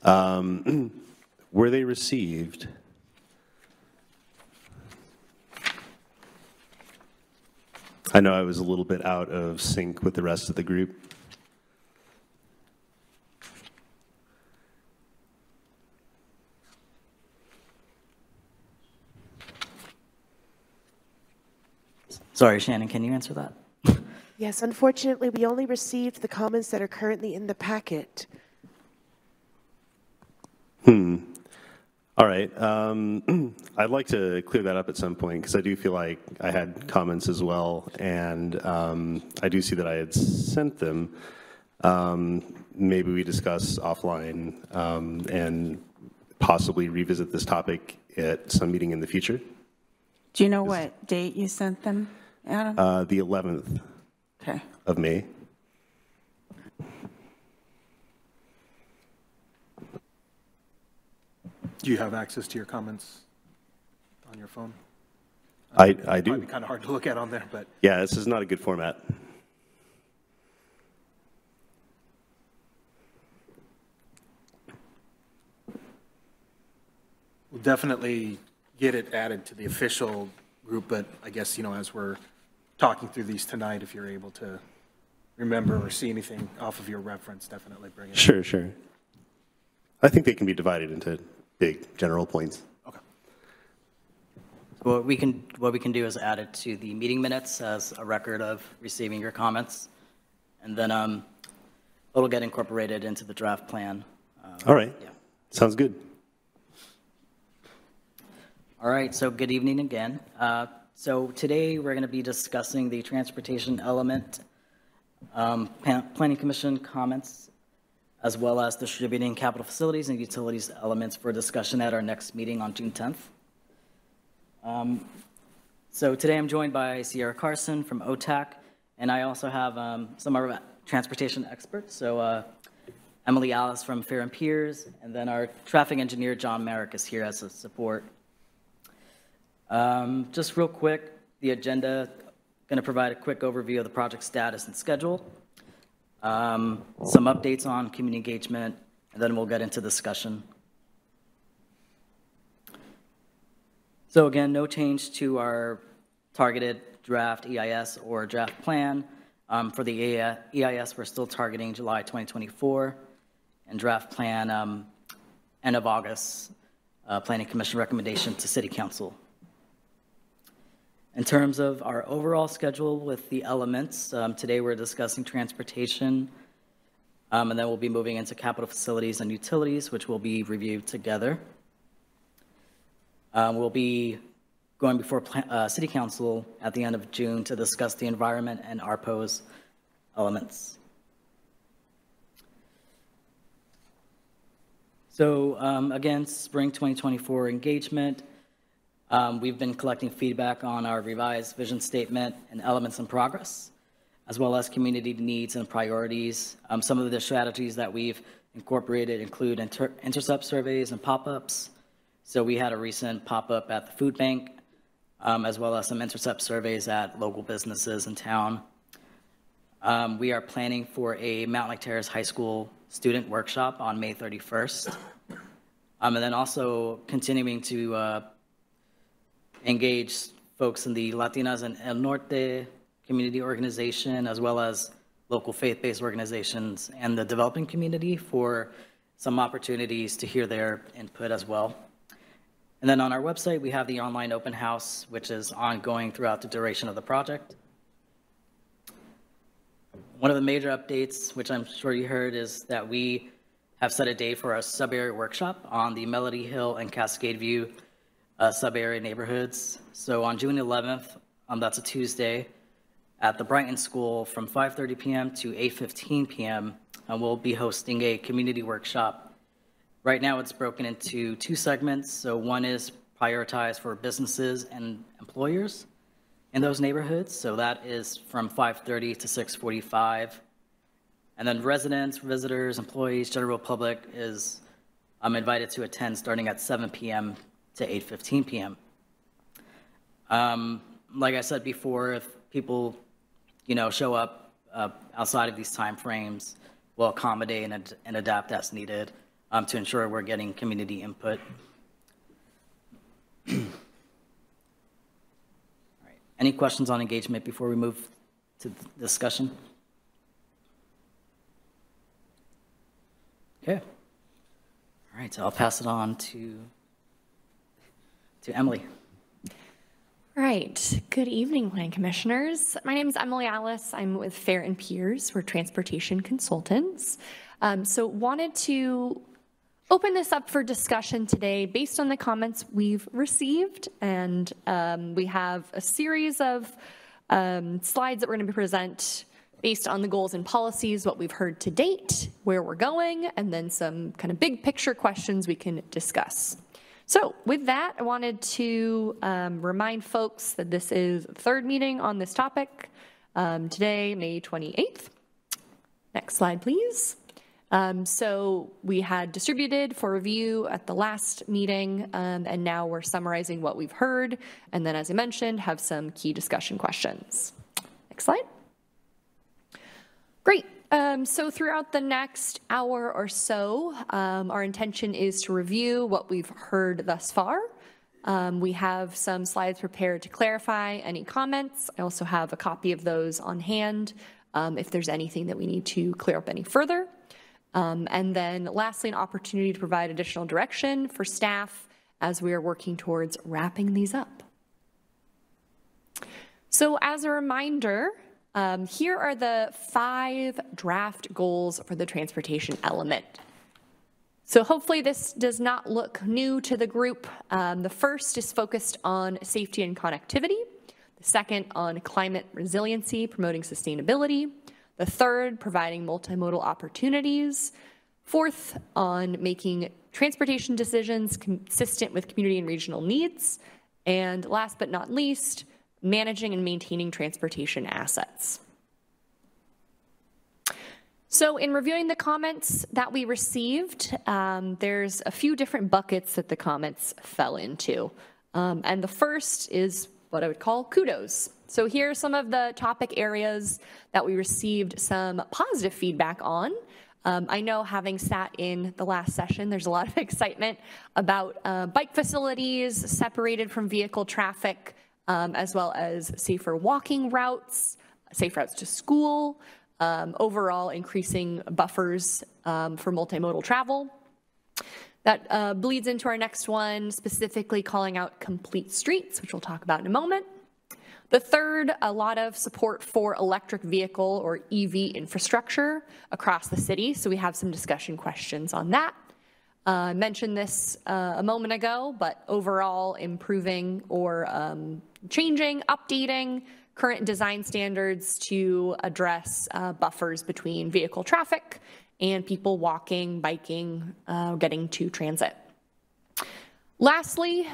I: Were they received? I know I was a little bit out of sync with the rest of the group.
F: Sorry, Shannon, can you answer that?
B: Yes, unfortunately, we only received the comments that are currently in the packet.
I: All right. I'd like to clear that up at some point because I do feel like I had comments as well, and I do see that I had sent them. Maybe we discuss offline and possibly revisit this topic at some meeting in the future.
E: Do you know what date you sent them, Adam?
I: The 11th
E: Okay.
I: of May.
A: Do you have access to your comments on your phone?
I: I
A: It might
I: do.
A: be kind of hard to look at on there, but
I: Yeah, this is not a good format.
A: we'll definitely get it added to the official group. But I guess, as we're talking through these tonight, if you're able to remember or see anything off of your reference, definitely bring it up.
I: Sure, sure. I think they can be divided into big general points.
A: Okay.
F: What we can do is add it to the meeting minutes as a record of receiving your comments, and then it'll get incorporated into the draft plan.
I: All right.
F: Yeah.
I: Sounds good.
F: All right, so good evening again. So today we're going to be discussing the transportation element, Planning Commission comments, as well as distributing capital facilities and utilities elements for discussion at our next meeting on June 10th. So today I'm joined by Sierra Carson from OTAC, and I also have some of our transportation experts. So Emily Alice from Fair and Piers, and then our traffic engineer, John Merrick, is here as a support. Just real quick, the agenda, going to provide a quick overview of the project status and schedule, some updates on community engagement, and then we'll get into discussion. So again, no change to our targeted draft EIS or draft plan. For the EIS, we're still targeting July 2024, and draft plan end of August, Planning Commission recommendation to City Council. In terms of our overall schedule with the elements, today we're discussing transportation, and then we'll be moving into capital facilities and utilities, which will be reviewed together. We'll be going before City Council at the end of June to discuss the environment and ARPO's elements. So again, spring 2024 engagement. We've been collecting feedback on our revised vision statement and elements in progress, as well as community needs and priorities. Some of the strategies that we've incorporated include intercept surveys and pop-ups. So we had a recent pop-up at the food bank, as well as some intercept surveys at local businesses in town. We are planning for a Mountlake Terrace High School student workshop on May 31st. And then also continuing to engage folks in the Latinas and El Norte community organization, as well as local faith-based organizations and the developing community for some opportunities to hear their input as well. And then on our website, we have the online open house, which is ongoing throughout the duration of the project. One of the major updates, which I'm sure you heard, is that we have set a date for our sub-area workshop on the Melody Hill and Cascade View sub-area neighborhoods. So on June 11th, that's a Tuesday, at the Brighton School from 5:30 p.m. to 8:15 p.m., we'll be hosting a community workshop. Right now it's broken into two segments. So one is prioritized for businesses and employers in those neighborhoods. So that is from 5:30 to 6:45. And then residents, visitors, employees, general public is invited to attend starting at 7 p.m. to 8:15 p.m. Like I said before, if people, show up outside of these time frames, we'll accommodate and adapt as needed to ensure we're getting community input. All right. Any questions on engagement before we move to discussion? Okay. All right, so I'll pass it on to Emily.
K: Right. Good evening, Plan Commissioners. My name is Emily Alice. I'm with Fair and Peers. We're transportation consultants. So wanted to open this up for discussion today based on the comments we've received. And we have a series of slides that we're going to present based on the goals and policies, what we've heard to date, where we're going, and then some kind of big picture questions we can discuss. So with that, I wanted to remind folks that this is the third meeting on this topic, today, May 28th. Next slide, please. So we had distributed for review at the last meeting, and now we're summarizing what we've heard, and then, as I mentioned, have some key discussion questions. Next slide. Great. So throughout the next hour or so, our intention is to review what we've heard thus far. We have some slides prepared to clarify any comments. I also have a copy of those on hand if there's anything that we need to clear up any further. And then lastly, an opportunity to provide additional direction for staff as we are working towards wrapping these up. So as a reminder, here are the 5 draft goals for the transportation element. So hopefully this does not look new to the group. The first is focused on safety and connectivity. The second on climate resiliency, promoting sustainability. The third, providing multimodal opportunities. Fourth, on making transportation decisions consistent with community and regional needs. And last but not least, managing and maintaining transportation assets. So in reviewing the comments that we received, there's a few different buckets that the comments fell into. And the first is what I would call kudos. So here are some of the topic areas that we received some positive feedback on. I know, having sat in the last session, there's a lot of excitement about bike facilities separated from vehicle traffic, as well as safer walking routes, safe routes to school, overall increasing buffers for multimodal travel. That bleeds into our next one, specifically calling out complete streets, which we'll talk about in a moment. The third, a lot of support for electric vehicle or EV infrastructure across the city. So we have some discussion questions on that. I mentioned this a moment ago, but overall improving or changing, updating current design standards to address buffers between vehicle traffic and people walking, biking, getting to transit. Lastly,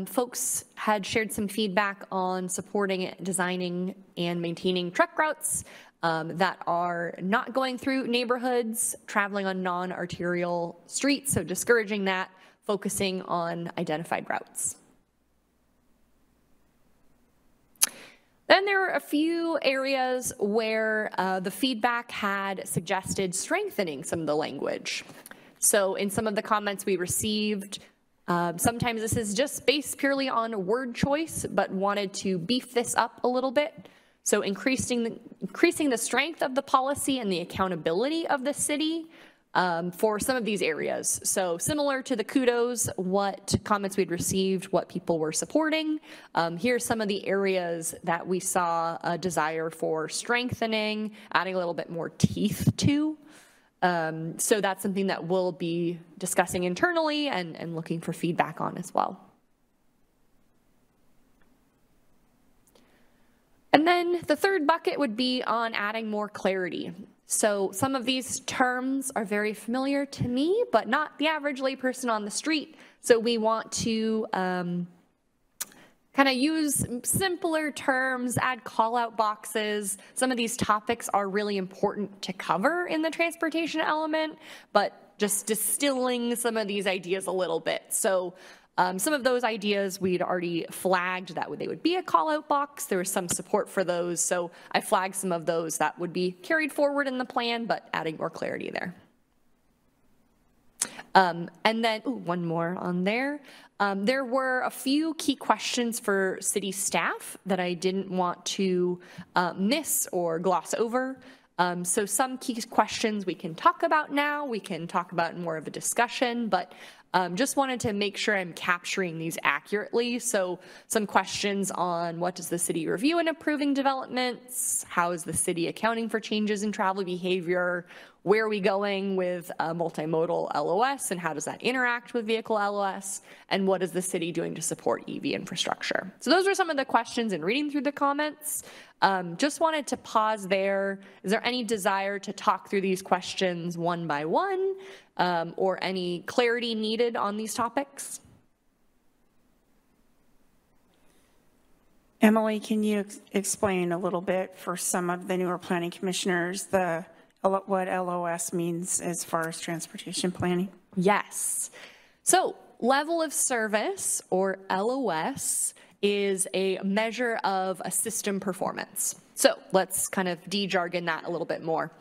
K: folks had shared some feedback on supporting, designing, and maintaining truck routes that are not going through neighborhoods, traveling on non-arterial streets, so discouraging that, focusing on identified routes. Then there are a few areas where the feedback had suggested strengthening some of the language. So in some of the comments we received, sometimes this is just based purely on word choice, but wanted to beef this up a little bit. So increasing the strength of the policy and the accountability of the city for some of these areas. So similar to the kudos, what comments we'd received, what people were supporting. Here's some of the areas that we saw a desire for strengthening, adding a little bit more teeth to. So that's something that we'll be discussing internally and looking for feedback on as well. And then the third bucket would be on adding more clarity. So some of these terms are very familiar to me, but not the average layperson on the street. So we want to kind of use simpler terms, add call-out boxes. Some of these topics are really important to cover in the transportation element, but just distilling some of these ideas a little bit. So some of those ideas we'd already flagged that they would be a call-out box. There was some support for those, so I flagged some of those that would be carried forward in the plan, but adding more clarity there. And then, one more on there. There were a few key questions for city staff that I didn't want to miss or gloss over. So some key questions we can talk about now, we can talk about in more of a discussion, but Just wanted to make sure I'm capturing these accurately. So some questions on what does the city review in approving developments? How is the city accounting for changes in travel behavior? Where are we going with multimodal LOS and how does that interact with vehicle LOS? And what is the city doing to support EV infrastructure? So those are some of the questions in reading through the comments. Just wanted to pause there. Is there any desire to talk through these questions one by one or any clarity needed on these topics?
E: Emily, can you explain a little bit for some of the newer planning commissioners what LOS means as far as transportation planning?
K: Yes. So level of service, or LOS, is a measure of a system performance. So let's kind of de-jargon that a little bit more.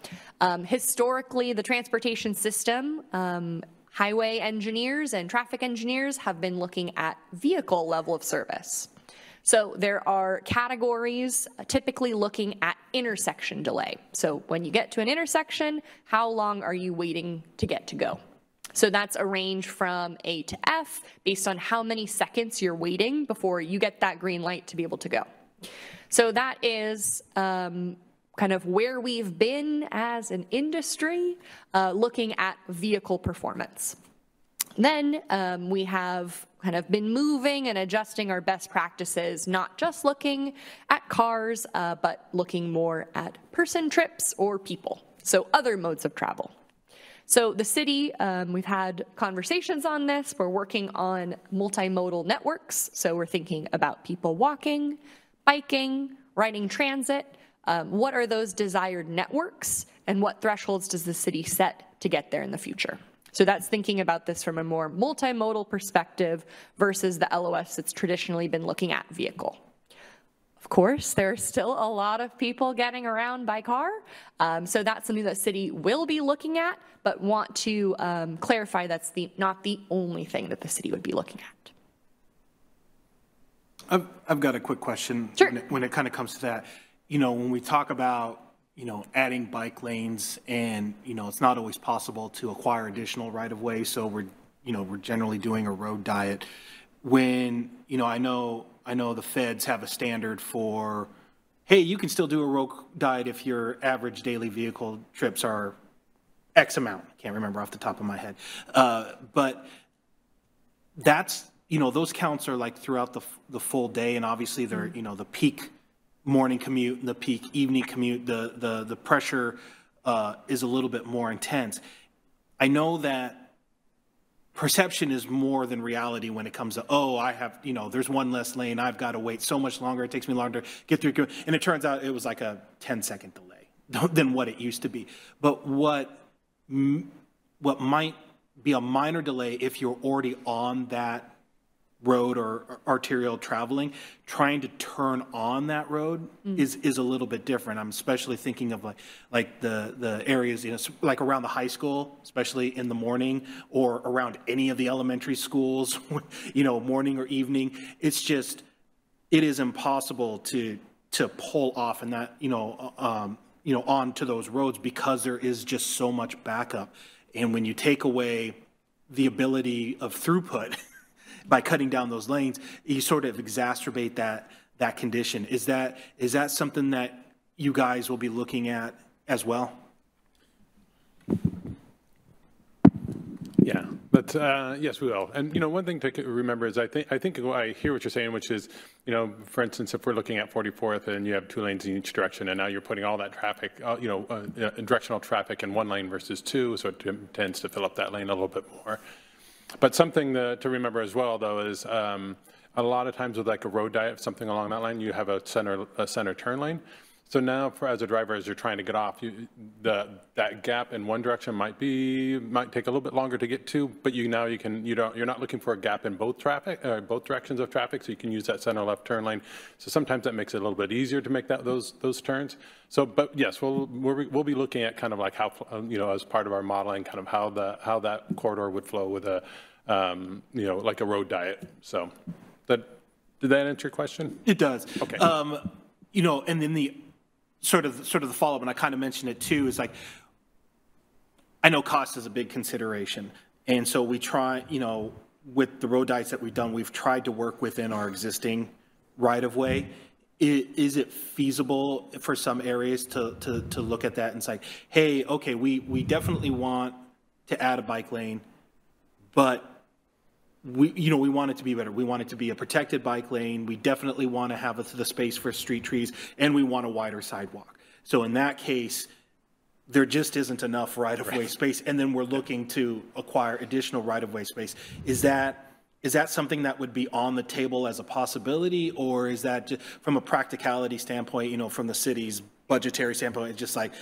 K: Historically, the transportation system, highway engineers and traffic engineers have been looking at vehicle level of service. So there are categories typically looking at intersection delay. So when you get to an intersection, how long are you waiting to get to go? So that's a range from A to F based on how many seconds you're waiting before you get that green light to be able to go. So that is kind of where we've been as an industry looking at vehicle performance. Then we have kind of been moving and adjusting our best practices, not just looking at cars, but looking more at person trips or people, so other modes of travel. So the city, we've had conversations on this. We're working on multimodal networks. So we're thinking about people walking, biking, riding transit. What are those desired networks and what thresholds does the city set to get there in the future? So that's thinking about this from a more multimodal perspective versus the LOS that's traditionally been looking at vehicle. Of course, there are still a lot of people getting around by car, so that's something that city will be looking at, but want to clarify that's not the only thing that the city would be looking at.
A: I've got a quick question.
K: Sure.
A: When it kind of comes to that, you know, when we talk about adding bike lanes and, it's not always possible to acquire additional right-of-way, so we're generally doing a road diet. When, I know the feds have a standard for, hey, you can still do a road diet if your average daily vehicle trips are X amount. Can't remember off the top of my head. But that's, those counts are like throughout the full day, and obviously they're, the peak morning commute and the peak evening commute, the pressure is a little bit more intense. I know that perception is more than reality when it comes to, oh, I have, there's one less lane, I've got to wait so much longer, it takes me longer to get through. And it turns out it was like a 10-second delay than what it used to be. But what might be a minor delay if you're already on that road or arterial traveling, trying to turn on that road is a little bit different. I'm especially thinking of like the areas, like around the high school, especially in the morning, or around any of the elementary schools, morning or evening. It's just, it is impossible to pull off and that, onto those roads because there is just so much backup. And when you take away the ability of throughput by cutting down those lanes, you sort of exacerbate that condition. Is that something that you guys will be looking at as well?
L: Yeah, but yes, we will. And one thing to remember is I think I hear what you're saying, which is for instance, if we're looking at 44th and you have 2 lanes in each direction, and now you're putting all that traffic, directional traffic in 1 lane versus 2, so it tends to fill up that lane a little bit more. But something to remember as well, though, is a lot of times with like a road diet, something along that line, you have a center turn lane. So now, as a driver, as you're trying to get off, that gap in one direction might take a little bit longer to get to, but you're not looking for a gap in both directions of traffic, so you can use that center left turn lane. So sometimes that makes it a little bit easier to make those turns. So, but yes, we'll be looking at kind of like how as part of our modeling, kind of how that corridor would flow with a like a road diet. So, did that answer your question?
A: It does.
L: Okay.
A: And then the sort of the follow-up, and I kind of mentioned it too, is like, I know cost is a big consideration. And so we try, with the road diets that we've done, we've tried to work within our existing right-of-way. Is it feasible for some areas to look at that and say, hey, okay, we definitely want to add a bike lane, but we want it to be better. We want it to be a protected bike lane. We definitely want to have the space for street trees, and we want a wider sidewalk. So in that case, there just isn't enough right-of-way space, and then we're looking to acquire additional right-of-way space. Is that something that would be on the table as a possibility, or is that just from a practicality standpoint, from the city's budgetary standpoint, it's just like,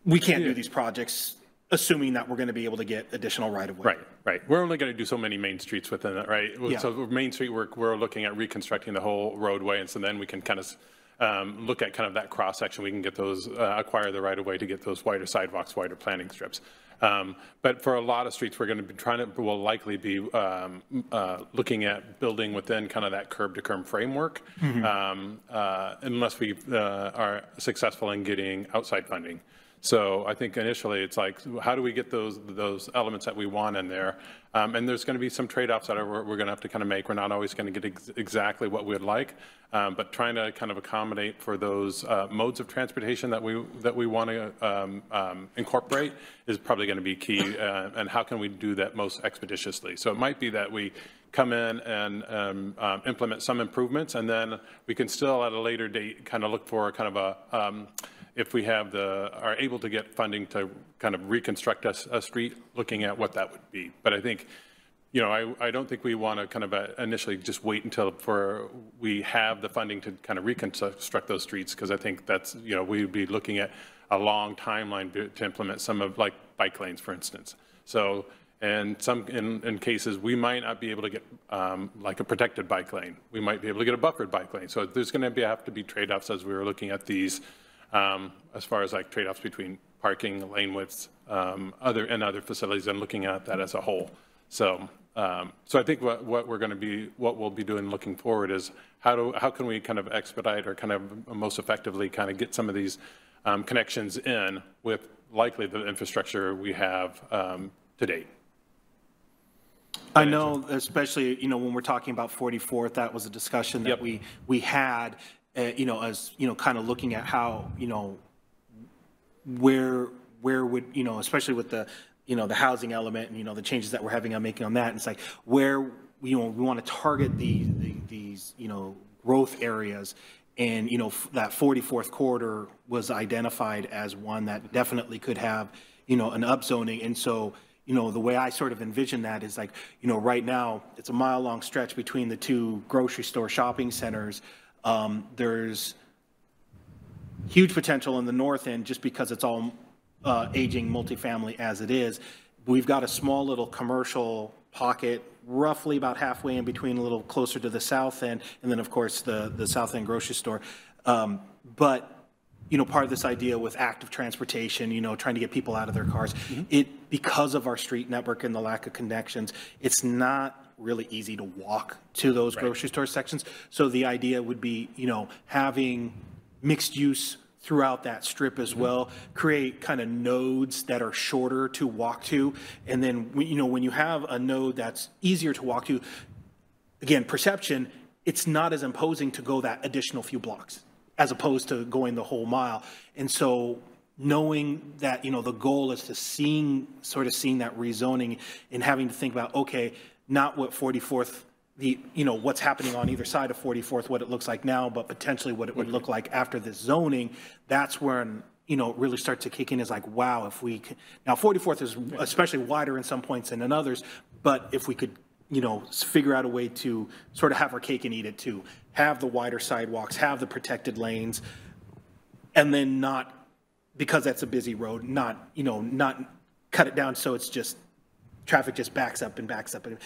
A: we can't do these projects assuming that we're going to be able to get additional right-of-way?
L: Right. We're only going to do so many main streets within it, right?
A: Yeah.
L: So Main Street, we're looking at reconstructing the whole roadway, and so then we can kind of look at kind of that cross-section. We can get those, acquire the right-of-way to get those wider sidewalks, wider planting strips. But for a lot of streets, we're going to be we'll likely be looking at building within kind of that curb-to-curb framework, unless we are successful in getting outside funding. So I think initially it's like, how do we get those elements that we want in there? And there's going to be some trade-offs that we're going to have to kind of make. We're not always going to get exactly what we'd like, but trying to kind of accommodate for those modes of transportation that we want to incorporate is probably going to be key. And how can we do that most expeditiously? So it might be that we come in and implement some improvements, and then we can still at a later date kind of look for kind of a if we are able to get funding to kind of reconstruct a street, looking at what that would be. But I think, I don't think we want to kind of initially just wait until we have the funding to kind of reconstruct those streets, because I think that's, we'd be looking at a long timeline to implement some of like bike lanes, for instance. So, and in cases, we might not be able to get like a protected bike lane. We might be able to get a buffered bike lane. So there's going to have to be trade-offs as we were looking at these, as far as like trade-offs between parking, lane widths, other facilities, and looking at that as a whole. So, so I think what we'll be doing looking forward is how can we kind of expedite or kind of most effectively kind of get some of these connections in with likely the infrastructure we have to date.
A: I know, especially, when we're talking about 44th, that was a discussion that we had, as, kind of looking at how, where would, especially with the, the housing element and, the changes that we're making on that. And it's like where, we want to target these, growth areas. And, that 44th corridor was identified as one that definitely could have, an upzoning. And so, the way I sort of envision that is like, right now it's a mile-long stretch between the two grocery store shopping centers. There's huge potential in the north end just because it's all aging multifamily as it is. We've got a small little commercial pocket roughly about halfway in between, a little closer to the south end, and then of course the south end grocery store. But part of this idea with active transportation, trying to get people out of their cars, because of our street network and the lack of connections, it's not really easy to walk to those grocery store sections. So the idea would be, having mixed use throughout that strip as well, create kind of nodes that are shorter to walk to. And then, when you have a node that's easier to walk to, again, perception, it's not as imposing to go that additional few blocks as opposed to going the whole mile. And so knowing that, the goal is to seeing that rezoning and having to think about, okay, not what 44th, what's happening on either side of 44th, what it looks like now, but potentially what it would look like after this zoning. That's when, it really starts to kick in, is like, wow, if we can, now 44th is especially wider in some points than in others, but if we could, figure out a way to sort of have our cake and eat it too, have the wider sidewalks, have the protected lanes, and then not, because that's a busy road, not cut it down so it's just, traffic just backs up.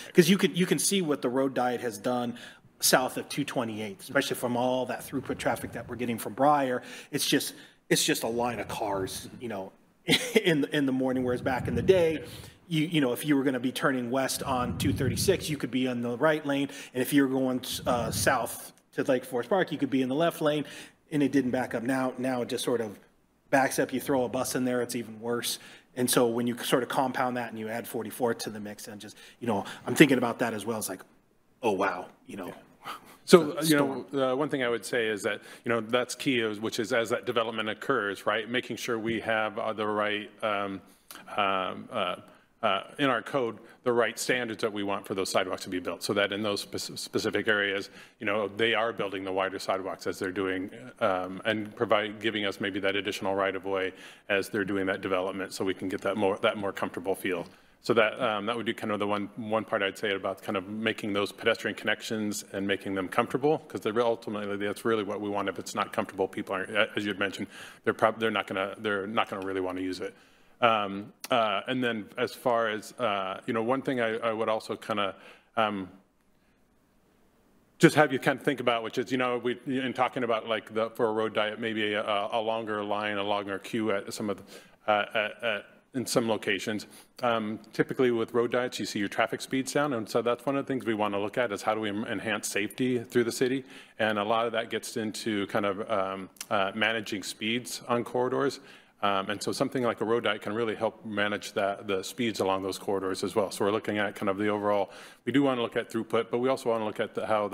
A: Because you can see what the road diet has done south of 228, especially from all that throughput traffic that we're getting from Briar. It's just a line of cars, in the morning, whereas back in the day, if you were going to be turning west on 236, you could be in the right lane, and if you were going south to Lake Forest Park, you could be in the left lane, and it didn't back up. Now it just sort of backs up. You throw a bus in there, it's even worse. And so when you sort of compound that and you add 44 to the mix, and just, you know, I'm thinking about that as well. It's like, oh, wow, you know.
L: So, you know, one thing I would say is that, you know, that's key, which is as that development occurs, right, making sure we have the right, in our code, the right standards that we want for those sidewalks to be built, so that in those specific areas, you know, they are building the wider sidewalks as they're doing, and giving us maybe that additional right-of-way as they're doing that development, so we can get that more comfortable feel. So that that would be kind of the one part I'd say about kind of making those pedestrian connections and making them comfortable, because ultimately that's really what we want. If it's not comfortable, people aren't, as you had mentioned, they're not gonna really want to use it. And then as far as you know, one thing I would also kind of just have you kind of think about, which is, you know, in talking about like for a road diet, maybe a longer line, a longer queue at some of the, in some locations. Typically with road diets, you see your traffic speeds down, and so that's one of the things we want to look at is how do we enhance safety through the city, and a lot of that gets into kind of managing speeds on corridors. And so something like a road diet can really help manage the speeds along those corridors as well. So we're looking at kind of the overall, we do want to look at throughput, but we also want to look at how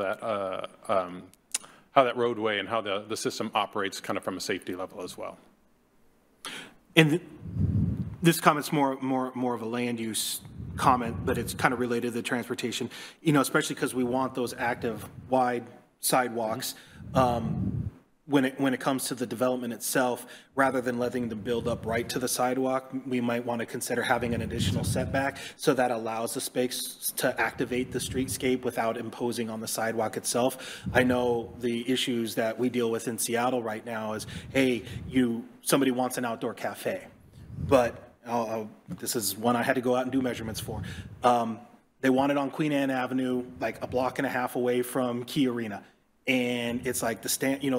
L: that roadway and how the system operates kind of from a safety level as well.
A: And this comment's more of a land use comment, but it's kind of related to the transportation, you know, especially because we want those active wide sidewalks. When it comes to the development itself, rather than letting them build up right to the sidewalk, we might want to consider having an additional setback so that allows the space to activate the streetscape without imposing on the sidewalk itself. I know the issues that we deal with in Seattle right now is, hey, somebody wants an outdoor cafe, but this is one I had to go out and do measurements for. They want it on Queen Anne Avenue, like a block and a half away from Key Arena. And it's like the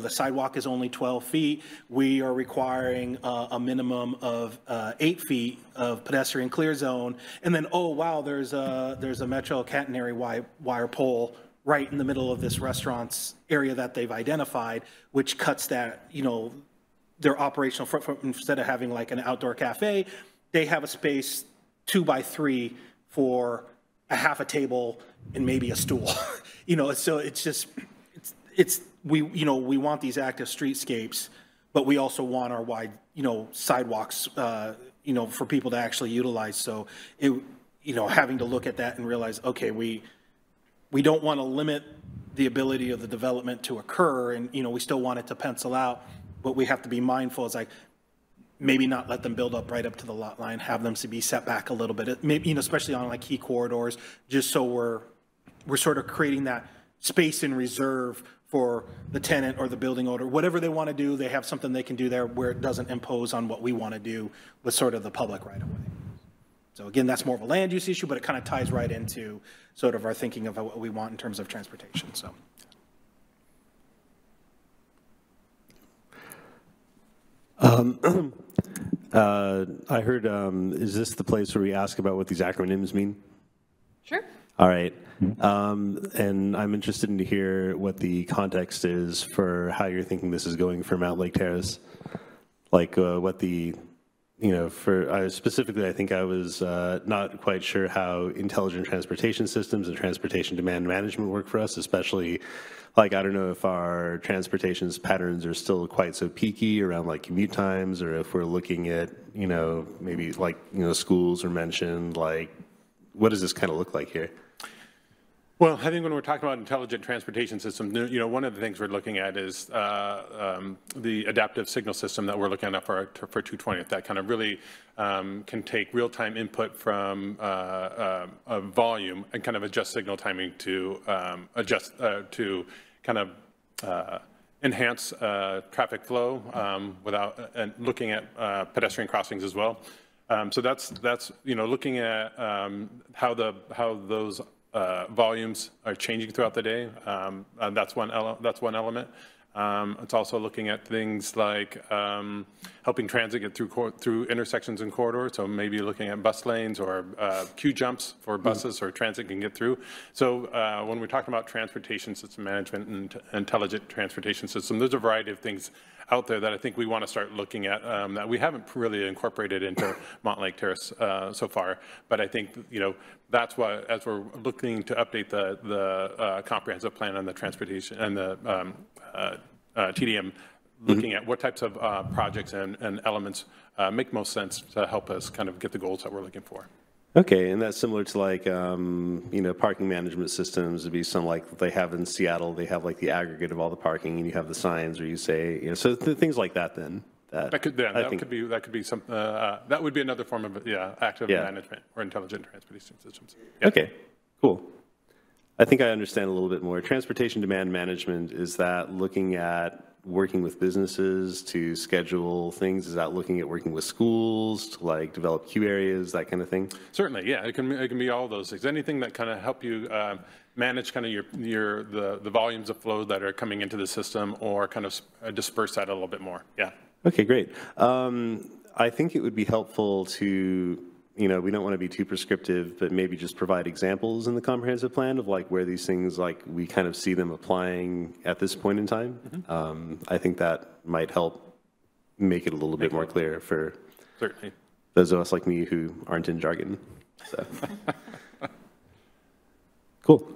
A: sidewalk is only 12 feet. We are requiring a minimum of 8 feet of pedestrian clear zone. And then, oh, wow, there's a Metro catenary wire pole right in the middle of this restaurant's area that they've identified, which cuts that, you know, their operational footprint. Instead of having like an outdoor cafe, they have a space 2 by 3 for a half a table and maybe a stool. You know, so it's just, we want these active streetscapes, but we also want our wide, you know, sidewalks, you know, for people to actually utilize. So having to look at that and realize, okay, we don't want to limit the ability of the development to occur, and, you know, we still want it to pencil out, but we have to be mindful. It's like, maybe not let them build up right up to the lot line, have them to be set back a little bit, maybe, you know, especially on like key corridors, just so we're sort of creating that space in reserve for the tenant or the building owner, whatever they want to do, they have something they can do there where it doesn't impose on what we want to do with sort of the public right away. So again, that's more of a land use issue, but it kind of ties right into sort of our thinking of what we want in terms of transportation. So.
I: I heard, is this the place where we ask about what these acronyms mean?
K: Sure.
I: All right. And I'm interested in to hear what the context is for how you're thinking this is going for Mountlake Terrace. Like what the, you know, specifically, I think I was not quite sure how intelligent transportation systems and transportation demand management work for us, especially, like, I don't know if our transportation patterns are still quite so peaky around like commute times, or if we're looking at, you know, maybe like, you know, schools are mentioned, like, what does this kind of look like here?
L: Well, I think when we're talking about intelligent transportation systems, you know, one of the things we're looking at is the adaptive signal system that we're looking at for 220th. That kind of really can take real-time input from a volume and kind of adjust signal timing to kind of enhance traffic flow and looking at pedestrian crossings as well. So that's you know, looking at how those volumes are changing throughout the day. That's one element. It's also looking at things like helping transit get through intersections and corridors, so maybe looking at bus lanes or queue jumps for buses or transit can get through. So when we're talking about transportation system management and intelligent transportation system, there's a variety of things out there that I think we want to start looking at that we haven't really incorporated into Mountlake Terrace so far. But I think, you know, that's why, as we're looking to update the comprehensive plan on the transportation and the TDM, looking at what types of projects and elements make most sense to help us kind of get the goals that we're looking for.
I: Okay, and that's similar to like, you know, parking management systems would be some like they have in Seattle. They have like the aggregate of all the parking, and you have the signs where you say, you know, so things like that. Then that could
L: be some that would be another form of active management or intelligent transportation systems. Yeah.
I: Okay, cool. I think I understand a little bit more. Transportation demand management, is that looking at working with businesses to schedule things? Is that looking at working with schools to like develop queue areas, that kind of thing?
L: Certainly, yeah. It can be all those things. Anything that kind of help you manage kind of the volumes of flow that are coming into the system, or kind of disperse that a little bit more. Yeah.
I: Okay, great. I think it would be helpful to, you know, we don't want to be too prescriptive, but maybe just provide examples in the comprehensive plan of like where these things, like we kind of see them applying at this point in time. Mm-hmm. I think that might help make it a little bit more clear for
L: certainly
I: those of us like me who aren't in jargon. So. Cool.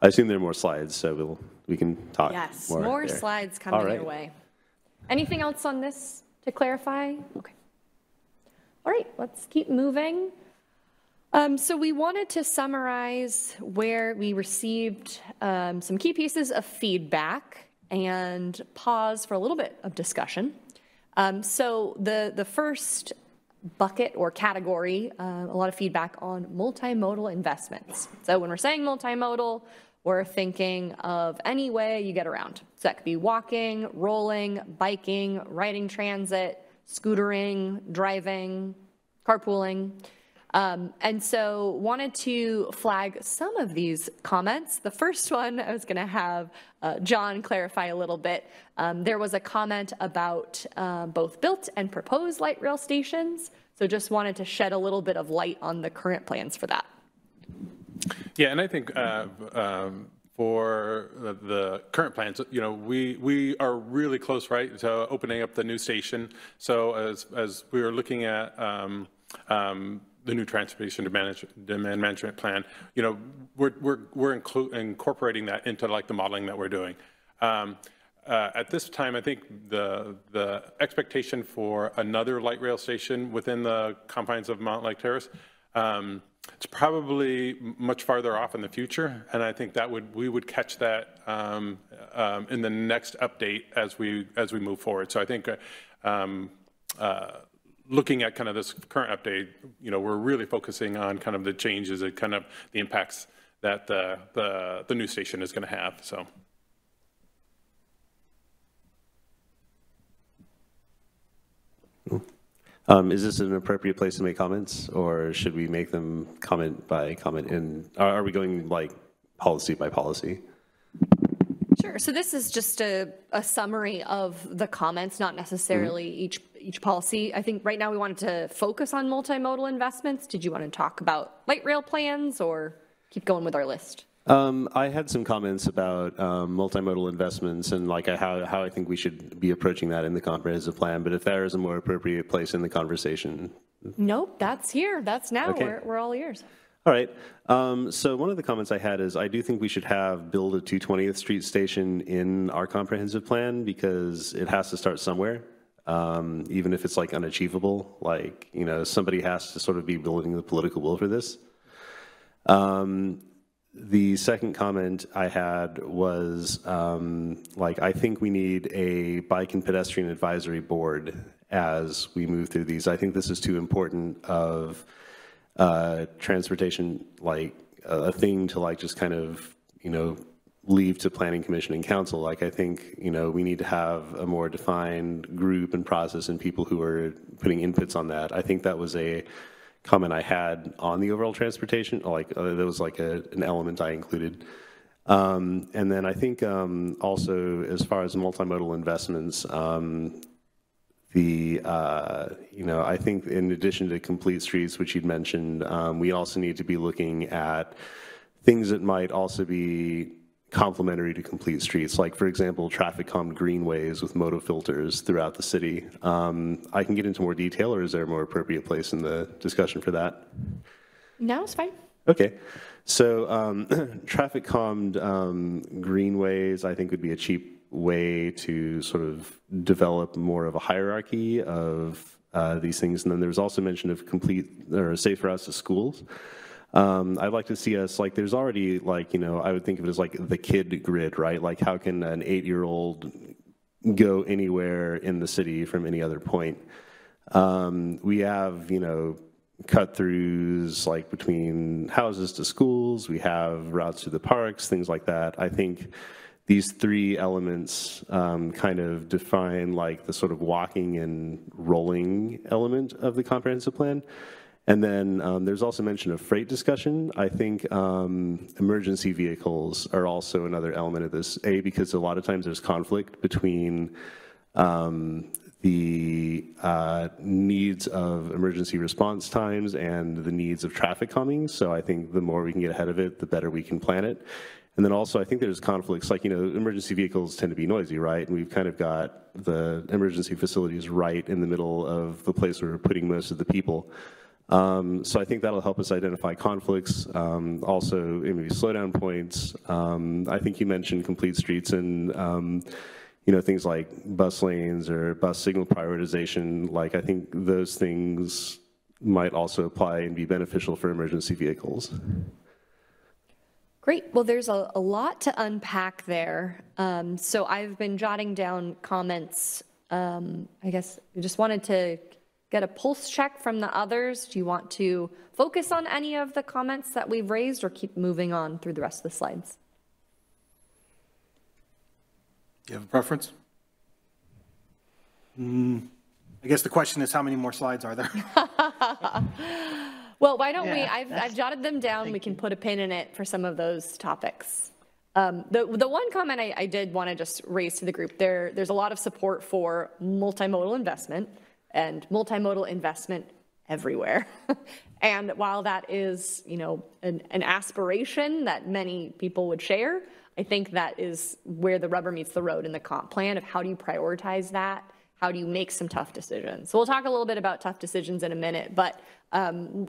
I: I assume there are more slides, so we can talk.
K: Yes,
I: more
K: there. Slides coming your way. Anything else on this to clarify? Okay. All right, let's keep moving. So we wanted to summarize where we received some key pieces of feedback and pause for a little bit of discussion. So the first bucket or category, a lot of feedback on multimodal investments. So when we're saying multimodal, we're thinking of any way you get around. So that could be walking, rolling, biking, riding transit, scootering, driving, carpooling. And so wanted to flag some of these comments. The first one I was going to have John clarify a little bit. There was a comment about both built and proposed light rail stations. So just wanted to shed a little bit of light on the current plans for that.
L: Yeah, and I think for the current plans, you know, we are really close, right, to opening up the new station. So as we are looking at the new transportation demand management plan, you know, we're incorporating that into like the modeling that we're doing. At this time, I think the expectation for another light rail station within the confines of Mountlake Terrace, it's probably much farther off in the future, and I think that we would catch that in the next update as we move forward. So I think looking at kind of this current update, you know, we're really focusing on kind of the changes and kind of the impacts that the new station is going to have. So.
I: Is this an appropriate place to make comments, or should we make them comment by comment? And are we going like policy by policy?
K: Sure. So this is just a summary of the comments, not necessarily each policy. I think right now we wanted to focus on multimodal investments. Did you want to talk about light rail plans or keep going with our list?
I: I had some comments about multimodal investments and like how I think we should be approaching that in the comprehensive plan, but if there is a more appropriate place in the conversation.
K: Nope, that's here. That's now.
I: Okay.
K: We're all ears.
I: All right. So one of the comments I had is I do think we should build a 220th Street station in our comprehensive plan, because it has to start somewhere, even if it's like unachievable. Like, you know, somebody has to sort of be building the political will for this. The second comment I had was, like, I think we need a bike and pedestrian advisory board as we move through these. I think this is too important of transportation, like a thing to like just kind of, you know, leave to planning commission and council. Like, I think, you know, we need to have a more defined group and process and people who are putting inputs on that. I think that was a comment I had on the overall transportation, like there was like an element I included. And then I think also as far as multimodal investments, I think in addition to complete streets, which you'd mentioned, we also need to be looking at things that might also be complementary to complete streets, like, for example, traffic calmed greenways with moto filters throughout the city. I can get into more detail, or is there a more appropriate place in the discussion for that?
K: No, it's fine.
I: Okay. So traffic calmed greenways, I think, would be a cheap way to sort of develop more of a hierarchy of these things. And then there's also mention of complete or safe routes to schools. I'd like to see us, like, there's already, like, I would think of it as like the kid grid, right? Like, how can an 8-year-old go anywhere in the city from any other point? We have, cut-throughs, like, between houses to schools. We have routes to the parks, things like that. I think these three elements kind of define, like, the sort of walking and rolling element of the comprehensive plan. And then there's also mention of freight discussion. I think emergency vehicles are also another element of this, because a lot of times there's conflict between the needs of emergency response times and the needs of traffic calming. So I think the more we can get ahead of it, the better we can plan it. And then also, I think there's conflicts, like, emergency vehicles tend to be noisy, right? And we've kind of got the emergency facilities right in the middle of the place where we're putting most of the people. So I think that'll help us identify conflicts, also maybe slowdown points. I think you mentioned complete streets and, things like bus lanes or bus signal prioritization. Like, I think those things might also apply and be beneficial for emergency vehicles.
K: Great. Well, there's a lot to unpack there. So I've been jotting down comments. I guess I just wanted to get a pulse check from the others. Do you want to focus on any of the comments that we've raised or keep moving on through the rest of the slides?
A: Do you have a preference? I guess the question is, how many more slides are there?
K: Well, why don't I've jotted them down. We can put a pin in it for some of those topics. The one comment I did want to just raise to the group, there's a lot of support for multimodal investment and multimodal investment everywhere. And while that is, an aspiration that many people would share, I think that is where the rubber meets the road in the comp plan of how do you prioritize that? How do you make some tough decisions? So we'll talk a little bit about tough decisions in a minute, but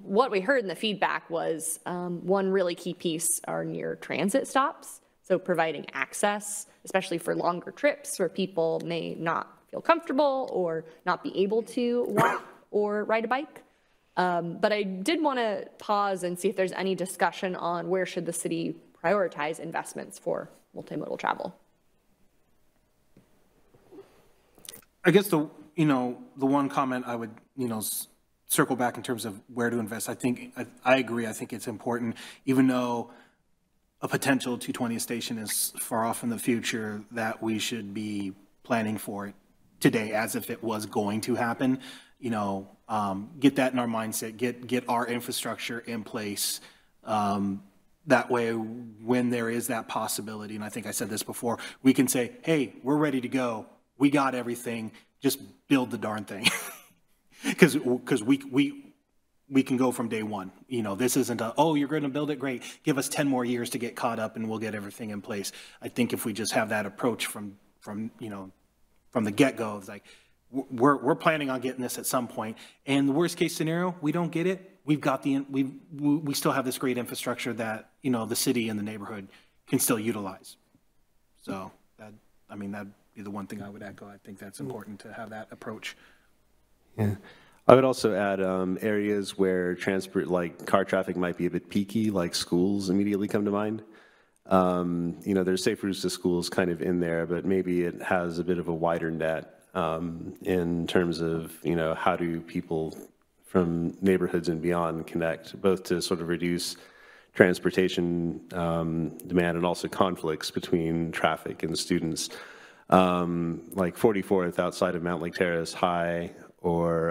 K: what we heard in the feedback was one really key piece are near transit stops. So providing access, especially for longer trips where people may not feel comfortable or not be able to walk or ride a bike. But I did want to pause and see if there's any discussion on where should the city prioritize investments for multimodal travel.
A: I guess the one comment I would, circle back in terms of where to invest. I agree. I think it's important, even though a potential 220th station is far off in the future, that we should be planning for it today as if it was going to happen. Get that in our mindset, get our infrastructure in place. That way, when there is that possibility, and I think I said this before, we can say, hey, we're ready to go. We got everything. Just build the darn thing. Because we can go from day one. This isn't you're going to build it, great. Give us 10 more years to get caught up and we'll get everything in place. I think if we just have that approach from the get-go, it's like, we're planning on getting this at some point. And the worst case scenario, we don't get it. We've got we still have this great infrastructure that, the city and the neighborhood can still utilize. So that'd be the one thing I would echo. I think that's important to have that approach.
I: Yeah. I would also add areas where transport, like car traffic, might be a bit peaky, like schools immediately come to mind. There's safe routes to schools kind of in there, but maybe it has a bit of a wider net in terms of, how do people from neighborhoods and beyond connect, both to sort of reduce transportation demand and also conflicts between traffic and students. Like 44th outside of Mountlake Terrace High, or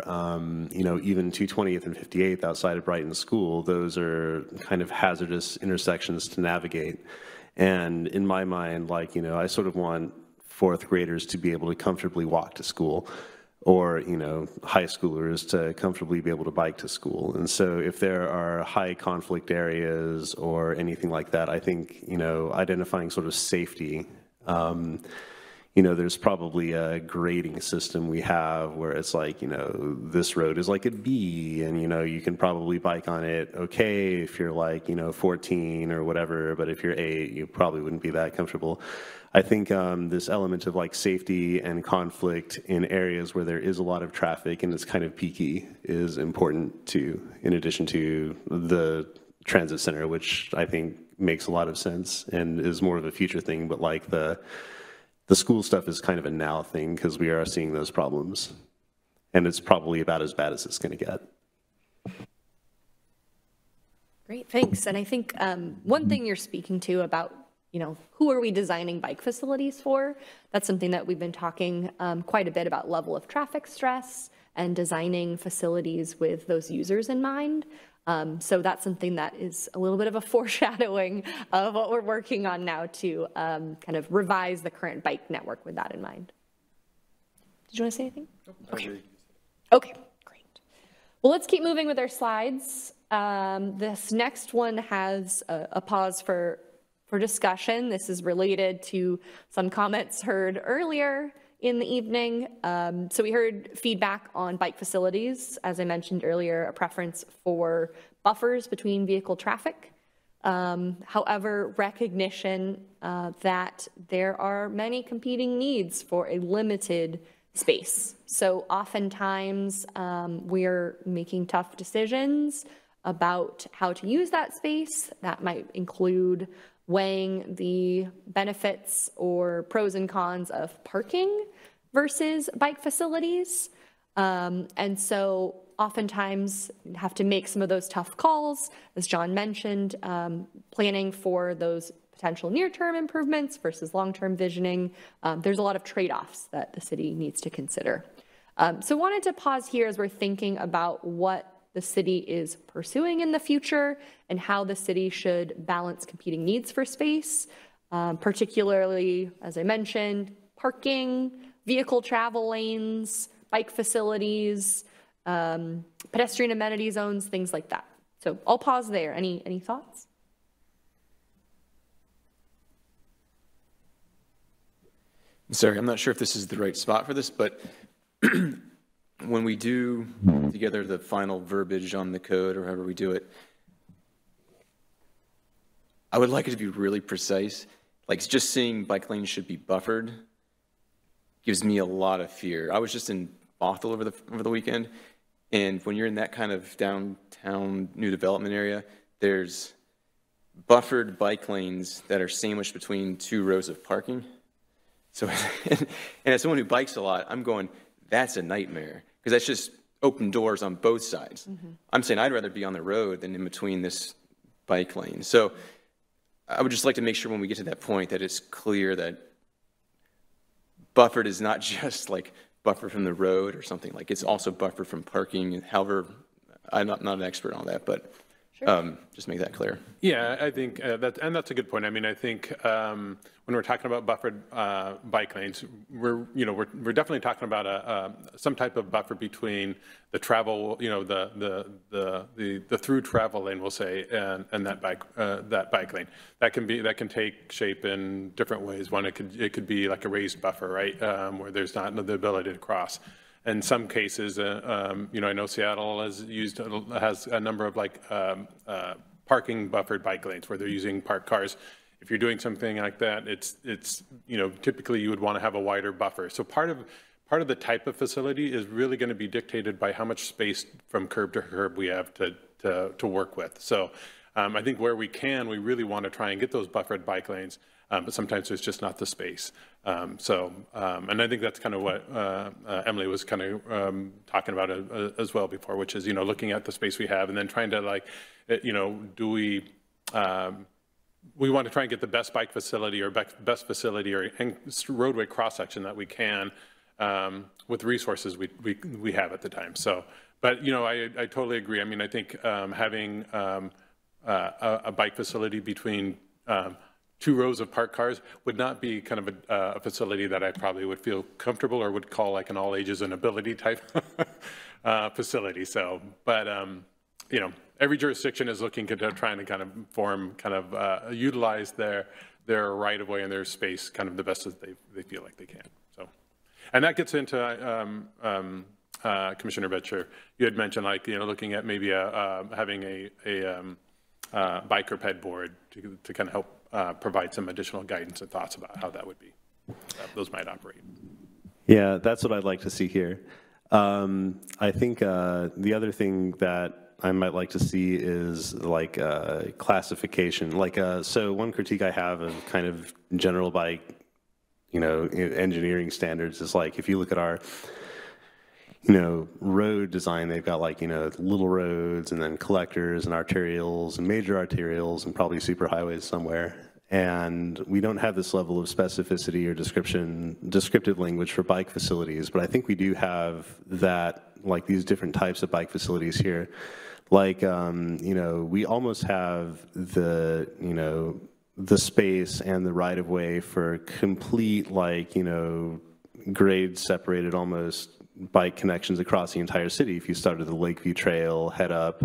I: even 220th and 58th outside of Brighton School. Those are kind of hazardous intersections to navigate. And in my mind, like, I sort of want fourth graders to be able to comfortably walk to school, or, high schoolers to comfortably be able to bike to school. And so if there are high conflict areas or anything like that, I think, identifying sort of safety, there's probably a grading system we have where it's like, this road is like a B, and, you can probably bike on it okay if you're like, 14 or whatever, but if you're 8, you probably wouldn't be that comfortable. I think this element of like safety and conflict in areas where there is a lot of traffic and it's kind of peaky is important too, in addition to the transit center, which I think makes a lot of sense and is more of a future thing, but like the school stuff is kind of a now thing because we are seeing those problems, and it's probably about as bad as it's going to get.
K: Great, thanks. And I think one thing you're speaking to about, who are we designing bike facilities for? That's something that we've been talking quite a bit about, level of traffic stress and designing facilities with those users in mind. So that's something that is a little bit of a foreshadowing of what we're working on now to kind of revise the current bike network with that in mind. Did you want to say anything? Okay. Okay, great. Well, let's keep moving with our slides. This next one has a pause for discussion. This is related to some comments heard earlier in the evening. So we heard feedback on bike facilities, as I mentioned earlier, a preference for buffers between vehicle traffic. However, recognition that there are many competing needs for a limited space. So oftentimes we're making tough decisions about how to use that space. That might include weighing the benefits or pros and cons of parking versus bike facilities. And so oftentimes you have to make some of those tough calls, as John mentioned, planning for those potential near-term improvements versus long-term visioning. There's a lot of trade-offs that the city needs to consider. So wanted to pause here as we're thinking about what the city is pursuing in the future and how the city should balance competing needs for space, particularly, as I mentioned, parking, vehicle travel lanes, bike facilities, pedestrian amenity zones, things like that. So I'll pause there. Any thoughts?
C: Sorry, I'm not sure if this is the right spot for this, but when we do together the final verbiage on the code or however we do it, I would like it to be really precise. Like just saying bike lanes should be buffered gives me a lot of fear. I was just in Bothell over the weekend, and when you're in that kind of downtown new development area, there's buffered bike lanes that are sandwiched between 2 rows of parking. So, and as someone who bikes a lot, I'm going, that's a nightmare, because that's just open doors on both sides. Mm-hmm. I'm saying I'd rather be on the road than in between this bike lane. So I would just like to make sure when we get to that point that it's clear that buffered is not just like buffer from the road or something, like it's also buffered from parking. However, I'm not an expert on that, but sure. Just make that clear.
L: Yeah, I think that's a good point. I mean, I think when we're talking about buffered bike lanes, we're definitely talking about some type of buffer between the travel, the through travel lane, we'll say, and that bike lane. That can take shape in different ways. One, it could be like a raised buffer, right, where there's not the ability to cross. In some cases, I know Seattle has a number of like parking buffered bike lanes where they're using parked cars. If you're doing something like that, it's typically you would want to have a wider buffer. So part of the type of facility is really going to be dictated by how much space from curb to curb we have to work with. So I think where we really want to try and get those buffered bike lanes. But sometimes there's just not the space. And I think that's kind of what Emily was kind of talking about as well before, which is, looking at the space we have and then trying to do we want to try and get the best bike facility or best facility or roadway cross section that we can with resources we have at the time. So, but, I totally agree. I mean, I think having a bike facility between 2 rows of parked cars would not be kind of a facility that I probably would feel comfortable or would call like an all ages and ability type facility. So, but, you know, every jurisdiction is looking to trying to kind of utilize their right of way and their space kind of the best as they feel like they can. So, and that gets into, Commissioner Betcher, you had mentioned like, you know, looking at maybe having a bike or ped board to kind of help provide some additional guidance and thoughts about how that would be, those might operate.
I: Yeah, that's what I'd like to see here. I think the other thing that I might like to see is like classification. Like, so one critique I have of kind of general bike, you know, engineering standards is like, if you look at our, you know, road design, they've got like, you know, little roads and then collectors and arterials and major arterials and probably superhighways somewhere. And we don't have this level of specificity or descriptive language for bike facilities, but I think we do have that, like these different types of bike facilities here. Like, you know, we almost have the, you know, the space and the right of way for complete, like, you know, grade separated almost bike connections across the entire city. If you started the Lakeview Trail, head up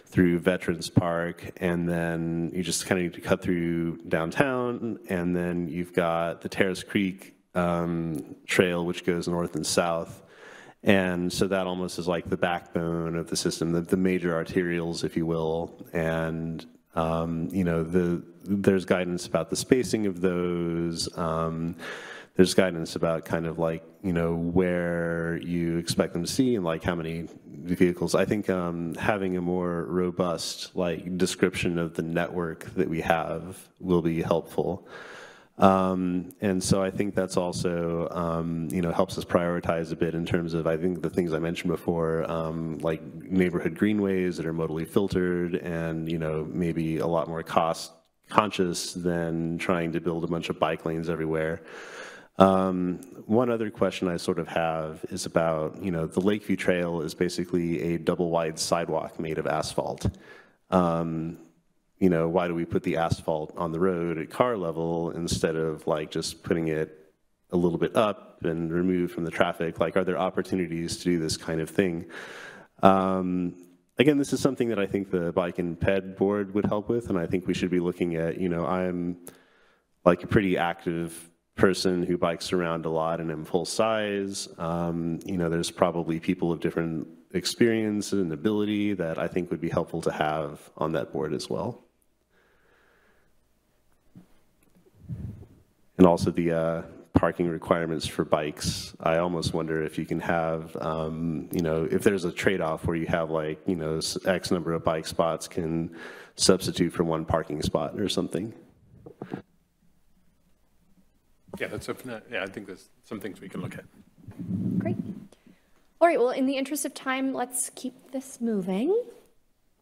I: through Veterans Park, and then you just kind of need to cut through downtown, and then you've got the Terrace Creek Trail, which goes north and south. And so that almost is like the backbone of the system, the major arterials, if you will. And, you know, there's guidance about the spacing of those. There's guidance about kind of like, you know, where you expect them to see and like how many vehicles. I think having a more robust like description of the network that we have will be helpful. And so I think that's also, you know, helps us prioritize a bit in terms of, I think the things I mentioned before, like neighborhood greenways that are modally filtered and, you know, maybe a lot more cost conscious than trying to build a bunch of bike lanes everywhere. One other question I sort of have is about, you know, the Lakeview Trail is basically a double wide sidewalk made of asphalt. You know, why do we put the asphalt on the road at car level instead of like just putting it a little bit up and removed from the traffic? Like, are there opportunities to do this kind of thing? Again, this is something that I think the Bike and Ped board would help with, and I think we should be looking at, you know, I'm like a pretty active person who bikes around a lot and am full size. You know, there's probably people of different experience and ability that I think would be helpful to have on that board as well. And also the parking requirements for bikes. I almost wonder if you can have, you know, if there's a trade-off where you have like, you know, X number of bike spots can substitute for one parking spot or something.
L: Yeah, I think there's some things we can look at.
K: Great. All right, well, in the interest of time, let's keep this moving.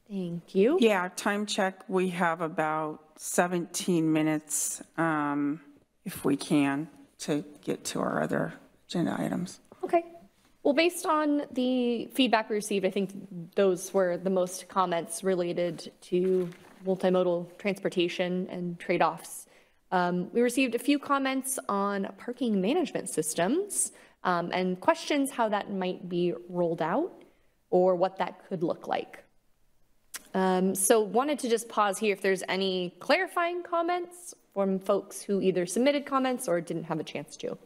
K: Thank you.
E: Yeah, time check, we have about 17 minutes, if we can, to get to our other agenda items.
K: Okay. Well, based on the feedback we received, I think those were the most comments related to multimodal transportation and trade-offs. We received a few comments on parking management systems and questions how that might be rolled out or what that could look like. So wanted to just pause here if there's any clarifying comments from folks who either submitted comments or didn't have a chance to.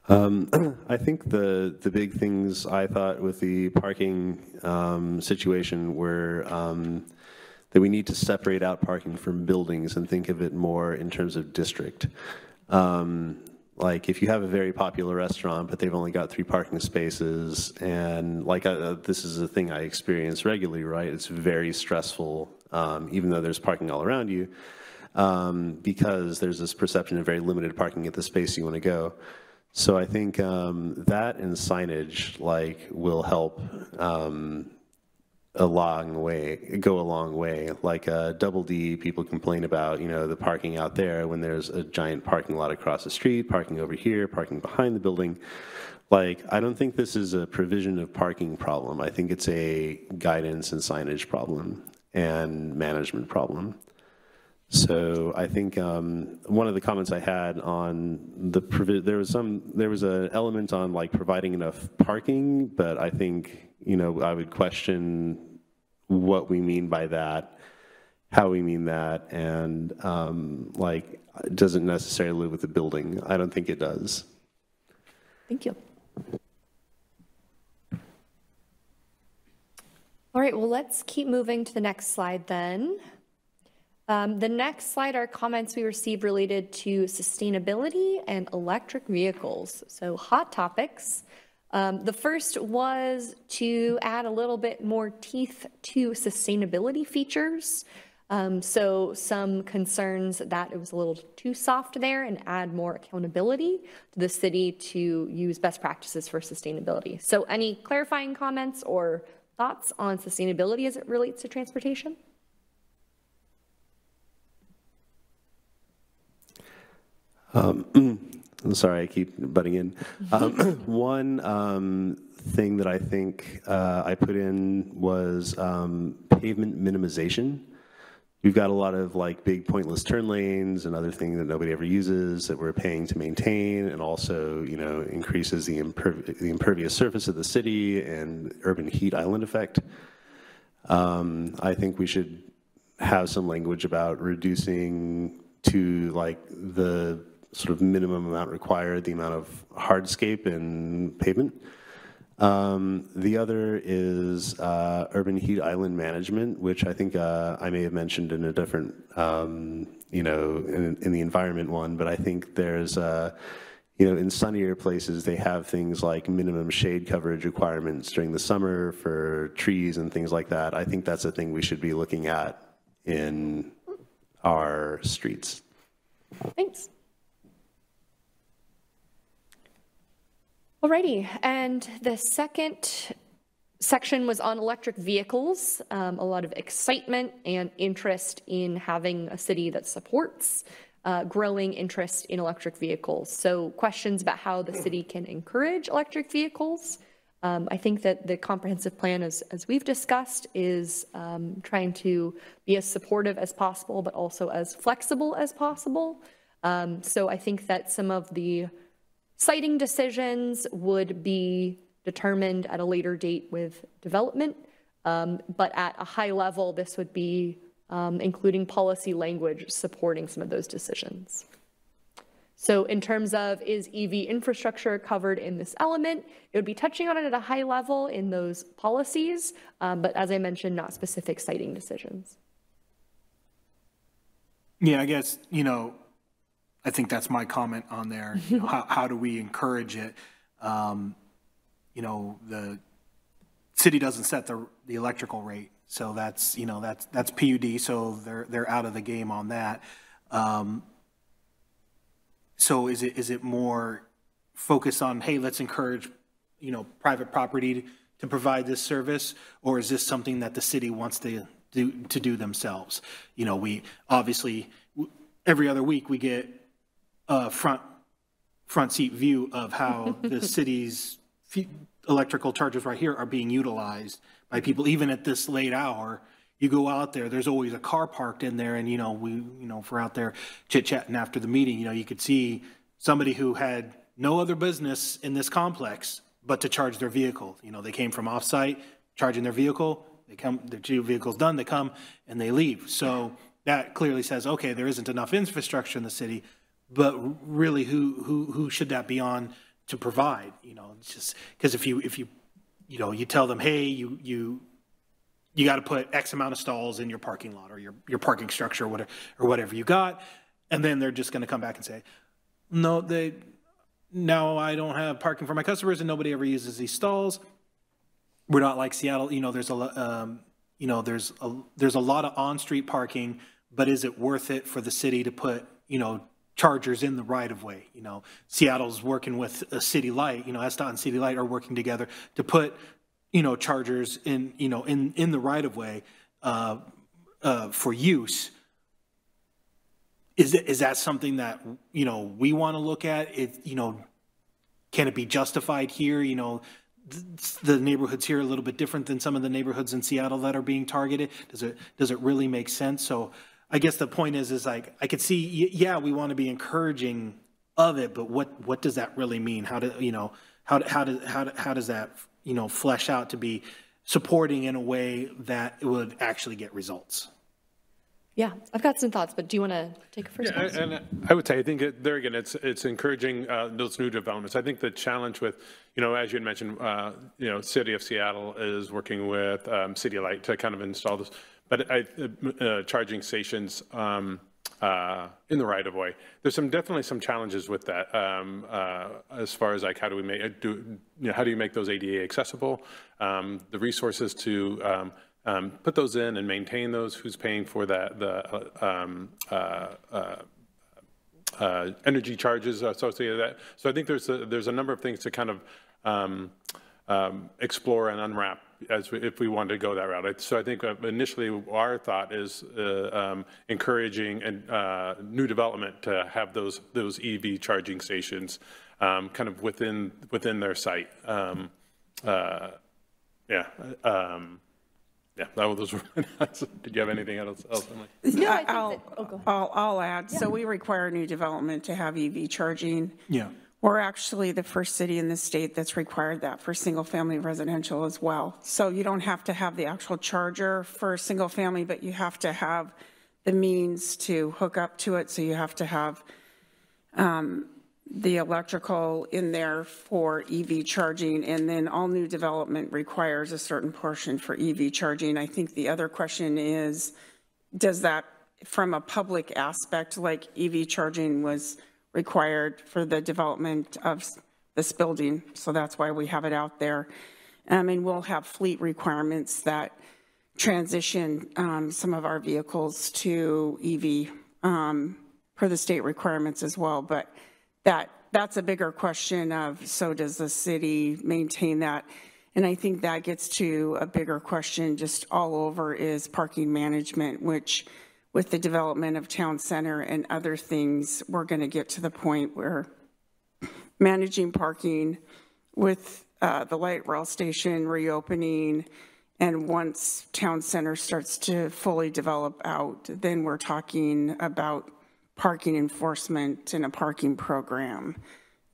I: I think the big things I thought with the parking situation were that we need to separate out parking from buildings and think of it more in terms of district. Like if you have a very popular restaurant, but they've only got 3 parking spaces, and like this is a thing I experience regularly, right? It's very stressful, even though there's parking all around you, because there's this perception of very limited parking at the space you want to go. So I think that and signage like will help go a long way. Like Double D, people complain about, you know, the parking out there when there's a giant parking lot across the street, parking over here, parking behind the building. Like, I don't think this is a provision of parking problem. I think it's a guidance and signage problem and management problem. So I think one of the comments I had on there was an element on like providing enough parking, but I think, you know, I would question what we mean by that, how we mean that, and like, it doesn't necessarily live with the building. I don't think it does.
K: Thank you. All right, well, let's keep moving to the next slide then. The next slide are comments we received related to sustainability and electric vehicles. So hot topics. The first was to add a little bit more teeth to sustainability features. So some concerns that it was a little too soft there and add more accountability to the city to use best practices for sustainability. So any clarifying comments or thoughts on sustainability as it relates to transportation?
I: I'm sorry, I keep butting in. One thing that I think I put in was pavement minimization. We've got a lot of like big pointless turn lanes and other things that nobody ever uses that we're paying to maintain, and also, you know, increases the impervious surface of the city and urban heat island effect. I think we should have some language about reducing to like the sort of minimum amount required, the amount of hardscape and pavement. The other is urban heat island management, which I think I may have mentioned in a different, you know, in the environment one, but I think there's, you know, in sunnier places, they have things like minimum shade coverage requirements during the summer for trees and things like that. I think that's a thing we should be looking at in our streets.
K: Thanks. Alrighty, and the second section was on electric vehicles. A lot of excitement and interest in having a city that supports growing interest in electric vehicles. So questions about how the city can encourage electric vehicles. I think that the comprehensive plan, as we've discussed, is trying to be as supportive as possible, but also as flexible as possible. So I think that some of the siting decisions would be determined at a later date with development, but at a high level, this would be including policy language supporting some of those decisions. So in terms of is EV infrastructure covered in this element, it would be touching on it at a high level in those policies, but as I mentioned, not specific siting decisions.
A: Yeah, I guess, you know, I think that's my comment on there. You know, how do we encourage it? You know, the city doesn't set the electrical rate, so that's, you know, that's PUD, so they're out of the game on that. So is it more focused on, hey, let's encourage, you know, private property to provide this service, or is this something that the city wants to do themselves? You know, we obviously every other week we get front seat view of how the city's electrical chargers right here are being utilized by people. Even at this late hour, you go out there, there's always a car parked in there, and if we're out there chit-chatting after the meeting, you know, you could see somebody who had no other business in this complex but to charge their vehicle. You know, they came from off-site, charging their vehicle, they come, their vehicle's done, they come and they leave. So that clearly says, okay, there isn't enough infrastructure in the city. But really, who should that be on to provide? You know, it's just because if you tell them, hey, you got to put X amount of stalls in your parking lot or your parking structure or whatever you got, and then they're just going to come back and say, no, now I don't have parking for my customers and nobody ever uses these stalls. We're not like Seattle. You know, there's a lot of on-street parking, but is it worth it for the city to put, you know, chargers in the right of way? You know, Seattle's working with a City Light, you know, SDOT and City Light are working together to put, you know, chargers in, you know, in the right of way for use. Is that something that, you know, we want to look at? You know, can it be justified here? You know, the neighborhoods here are a little bit different than some of the neighborhoods in Seattle that are being targeted. Does it really make sense? So I guess the point is like, I could see, yeah, we want to be encouraging of it, but what does that really mean? How does that, flesh out to be supporting in a way that it would actually get results?
K: Yeah, I've got some thoughts, but do you want to take a first pass?
L: And I would say, I think there again, it's encouraging those new developments. I think the challenge with, as you had mentioned, City of Seattle is working with City Light to kind of install this, but charging stations in the right of way. There's definitely some challenges with that as far as like how do we how do you make those ADA accessible? The resources to put those in and maintain those, who's paying for that, the energy charges associated with that. So I think there's a number of things to kind of explore and unwrap if we wanted to go that route. So I think initially our thought is encouraging and new development to have those EV charging stations kind of within their site. Yeah, those were. Did you have anything else?
E: Yeah, I'll add. Yeah. So we require new development to have EV charging.
A: Yeah.
E: We're actually the first city in the state that's required that for single-family residential as well. So you don't have to have the actual charger for single-family, but you have to have the means to hook up to it. So you have to have the electrical in there for EV charging, and then all new development requires a certain portion for EV charging. I think the other question is, does that, from a public aspect, like EV charging was required for the development of this building, so that's why we have it out there. And we'll have fleet requirements that transition some of our vehicles to EV per the state requirements as well, but that's a bigger question of, so does the city maintain that? And I think that gets to a bigger question just all over is parking management, which with the development of town center and other things, we're going to get to the point where managing parking with the light rail station reopening, and once town center starts to fully develop out, then we're talking about parking enforcement and a parking program.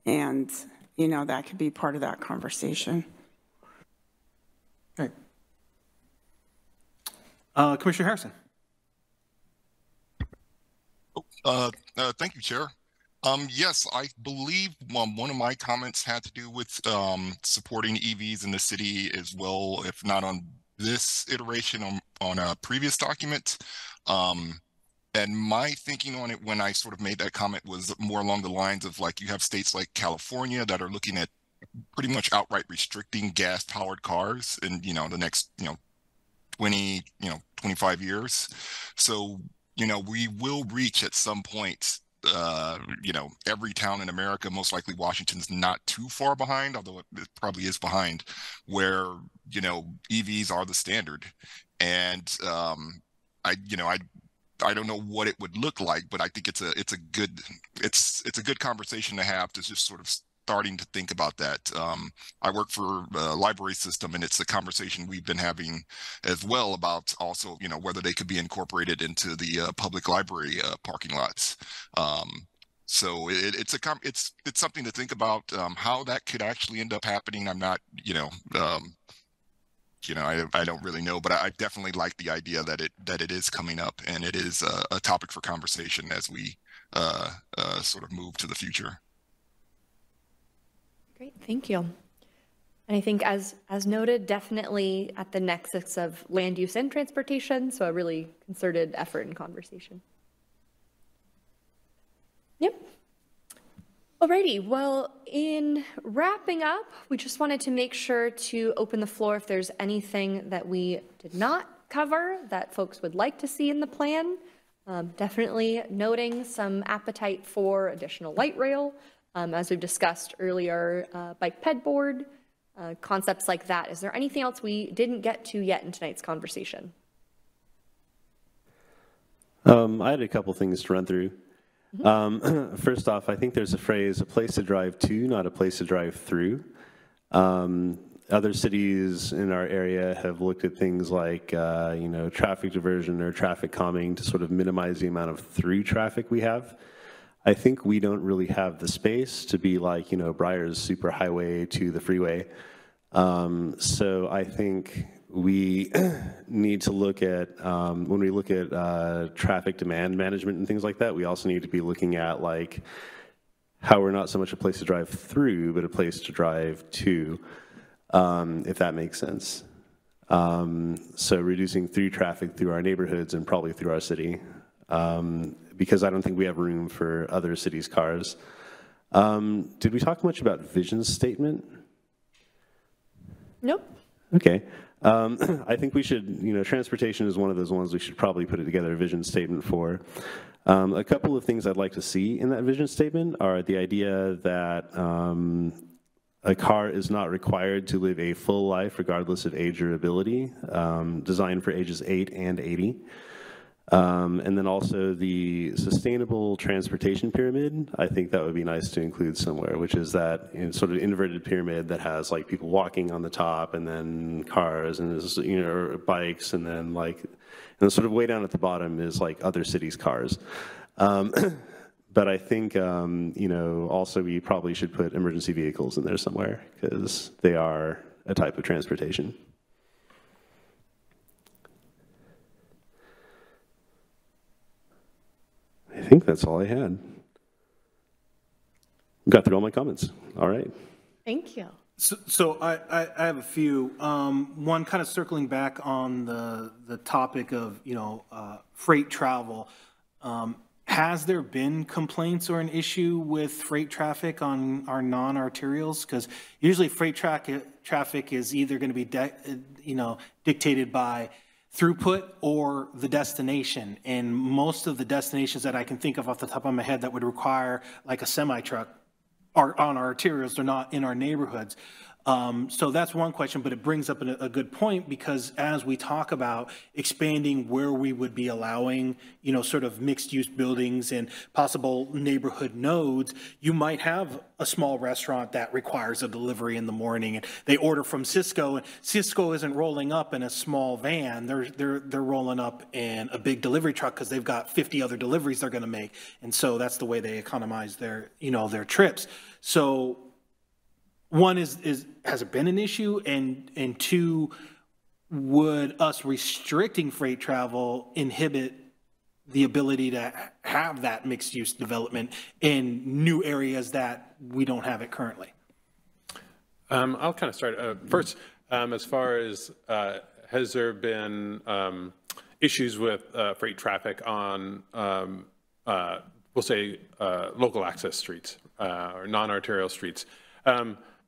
E: And, that could be part of that conversation.
A: Okay. Commissioner Harrison.
M: Thank you, Chair. Yes, I believe one of my comments had to do with supporting EVs in the city as well, if not on this iteration, on a previous document. And my thinking on it when I sort of made that comment was more along the lines of, like, you have states like California that are looking at pretty much outright restricting gas-powered cars in, the next, 20, 25 years. So, we will reach at some point, every town in America, most likely Washington's not too far behind, although it probably is behind, where, EVs are the standard. And I don't know what it would look like, but I think it's a good conversation to have, to just sort of starting to think about that. I work for a library system, and it's a conversation we've been having as well about also, whether they could be incorporated into the public library parking lots. So it's something to think about, how that could actually end up happening. I'm not, I don't really know, but I definitely like the idea that it is coming up, and it is a topic for conversation as we sort of move to the future.
K: Great, thank you. And I think as noted, definitely at the nexus of land use and transportation, so a really concerted effort and conversation. Yep. Alrighty, well, in wrapping up, we just wanted to make sure to open the floor if there's anything that we did not cover that folks would like to see in the plan. Definitely noting some appetite for additional light rail, as we've discussed earlier, bike ped board, concepts like that. Is there anything else we didn't get to yet in tonight's conversation?
I: I had a couple things to run through. First off, I think there's a phrase, a place to drive to, not a place to drive through. Other cities in our area have looked at things like, traffic diversion or traffic calming to sort of minimize the amount of through traffic we have. I think we don't really have the space to be like, Briar's superhighway to the freeway. So I think we need to look at, when we look at traffic demand management and things like that, we also need to be looking at like how we're not so much a place to drive through, but a place to drive to. If that makes sense. So reducing through traffic through our neighborhoods and probably through our city, because I don't think we have room for other cities' cars. Did we talk much about vision statement?
K: Nope.
I: Okay. I think we should, transportation is one of those ones we should probably put it together a vision statement for. A couple of things I'd like to see in that vision statement are the idea that a car is not required to live a full life regardless of age or ability, designed for ages 8 and 80. And then also the sustainable transportation pyramid, I think that would be nice to include somewhere, which is that sort of inverted pyramid that has like people walking on the top and then cars and or bikes and then and sort of way down at the bottom is like other cities' cars. But I think, also we probably should put emergency vehicles in there somewhere because they are a type of transportation. I think that's all I had. Got through all my comments. All right.
K: Thank you.
A: So I have a few. One kind of circling back on the topic of, freight travel. Has there been complaints or an issue with freight traffic on our non-arterials? Because usually freight traffic is either going to be, dictated by throughput or the destination. And most of the destinations that I can think of off the top of my head that would require like a semi-truck are on our arterials. They're not in our neighborhoods. So that's one question, but it brings up a good point because as we talk about expanding where we would be allowing, sort of mixed use buildings and possible neighborhood nodes, you might have a small restaurant that requires a delivery in the morning and they order from Cisco and Cisco isn't rolling up in a small van. They're rolling up in a big delivery truck because they've got 50 other deliveries they're going to make. And so that's the way they economize their, their trips. So one is has it been an issue? And two, would us restricting freight travel inhibit the ability to have that mixed use development in new areas that we don't have it currently?
L: I'll kind of start first. As far as has there been issues with freight traffic on, we'll say, local access streets or non-arterial streets?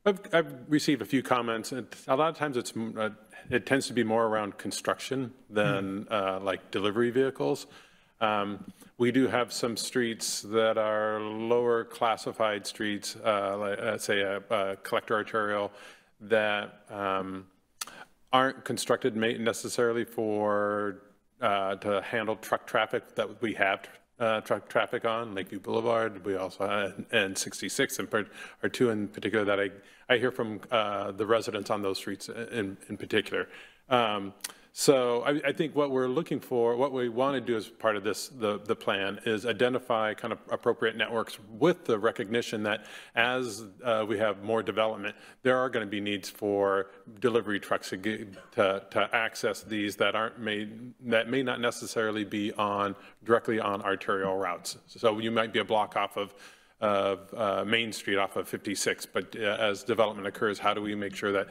L: I've received a few comments, and a lot of times it tends to be more around construction than like delivery vehicles. We do have some streets that are lower classified streets, like say a collector arterial, that aren't constructed necessarily for to handle truck traffic that we have. Truck traffic on Lakeview Boulevard. We also and 66 are two in particular that I hear from the residents on those streets in particular. So I think what we're looking for, what we want to do as part of this, the plan, is identify kind of appropriate networks with the recognition that as we have more development, there are going to be needs for delivery trucks to access these that may not necessarily be directly on arterial routes. So you might be a block off of Main Street off of 56, but as development occurs, how do we make sure that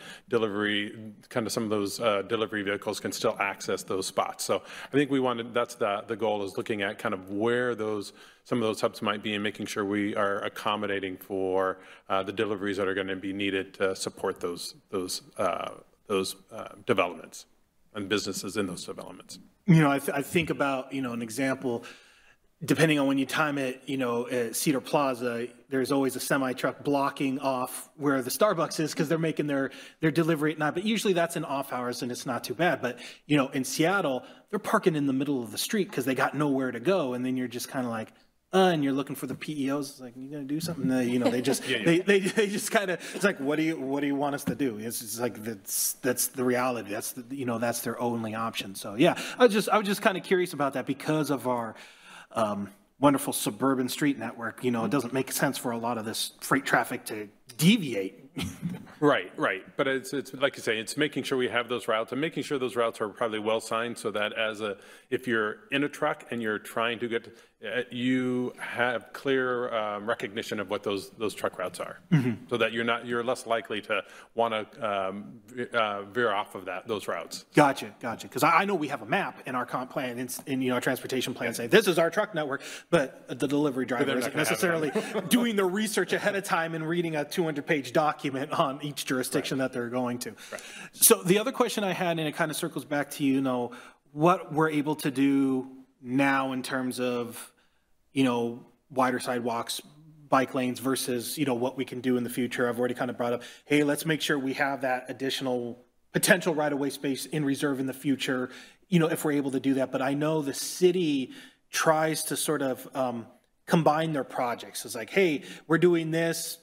L: some of those delivery vehicles can still access those spots? So I think that's the goal, is looking at kind of where some of those hubs might be and making sure we are accommodating for the deliveries that are going to be needed to support those developments and businesses in those developments.
A: I think about, an example. Depending on when you time it, at Cedar Plaza, there's always a semi-truck blocking off where the Starbucks is because they're making their delivery at night. But usually that's in off hours and it's not too bad. But, in Seattle, they're parking in the middle of the street because they got nowhere to go. And then you're just kind of like, and you're looking for the PEOs. It's like, you gonna do something? You know, they just they just kind of, it's like, what do you want us to do? It's just like that's the reality. That's the, you know, that's their only option. So yeah, I was just kind of curious about that because of our wonderful suburban street network. You know, it doesn't make sense for a lot of this freight traffic to deviate.
L: Right. But it's like you say, it's making sure we have those routes and making sure those routes are probably well signed so that if you're in a truck and you're trying to get, you have clear recognition of what those truck routes are, so that you're less likely to want to veer off of those routes.
A: Gotcha. Because I know we have a map in our comp plan, in you know, our transportation plan, saying this is our truck network, but the delivery driver isn't necessarily doing the research ahead of time and reading a 200-page document on each jurisdiction that they're going to. Right. So the other question I had, and it kind of circles back to, you know, what we're able to do now in terms of, you know, wider sidewalks, bike lanes versus, you know, what we can do in the future. I've already kind of brought up, hey, let's make sure we have that additional potential right-of-way space in reserve in the future, you know, if we're able to do that. But I know the city tries to sort of combine their projects. It's like, hey, we're doing this,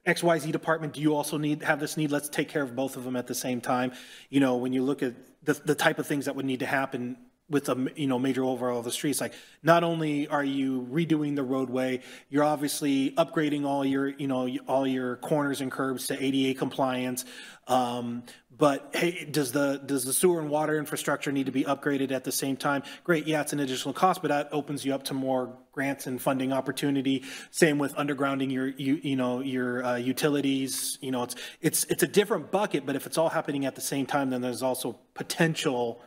A: XYZ department, do you also have this need? Let's take care of both of them at the same time. You know, when you look at the type of things that would need to happen with a, you know, major overhaul of the streets, like not only are you redoing the roadway, you're obviously upgrading all your, you know, all your corners and curbs to ADA compliance. But hey, does the sewer and water infrastructure need to be upgraded at the same time? Great, yeah, it's an additional cost, but that opens you up to more grants and funding opportunity. Same with undergrounding your utilities. You know, it's a different bucket, but if it's all happening at the same time, then there's also potential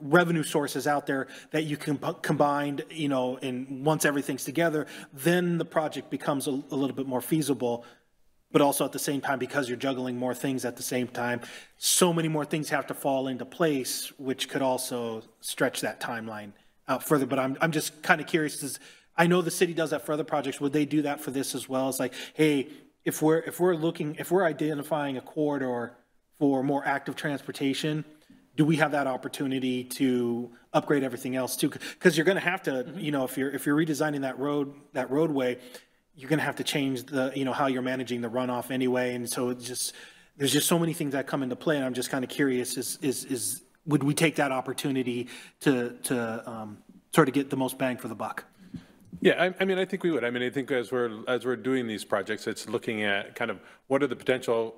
A: revenue sources out there that you can combine, you know, and once everything's together, then the project becomes a little bit more feasible. But also at the same time, because you're juggling more things at the same time, so many more things have to fall into place, which could also stretch that timeline out further. But I'm just kind of curious, I know the city does that for other projects. Would they do that for this as well? It's like, hey, if we're identifying a corridor for more active transportation, do we have that opportunity to upgrade everything else too? Because you're going to have to, you know, if you're redesigning that roadway, you're going to have to change the, you know, how you're managing the runoff anyway. And so there's just so many things that come into play. And I'm just kind of curious, would we take that opportunity to sort of get the most bang for the buck?
L: Yeah, I mean, I think we would. I mean, I think as we're doing these projects, it's looking at kind of what are the potential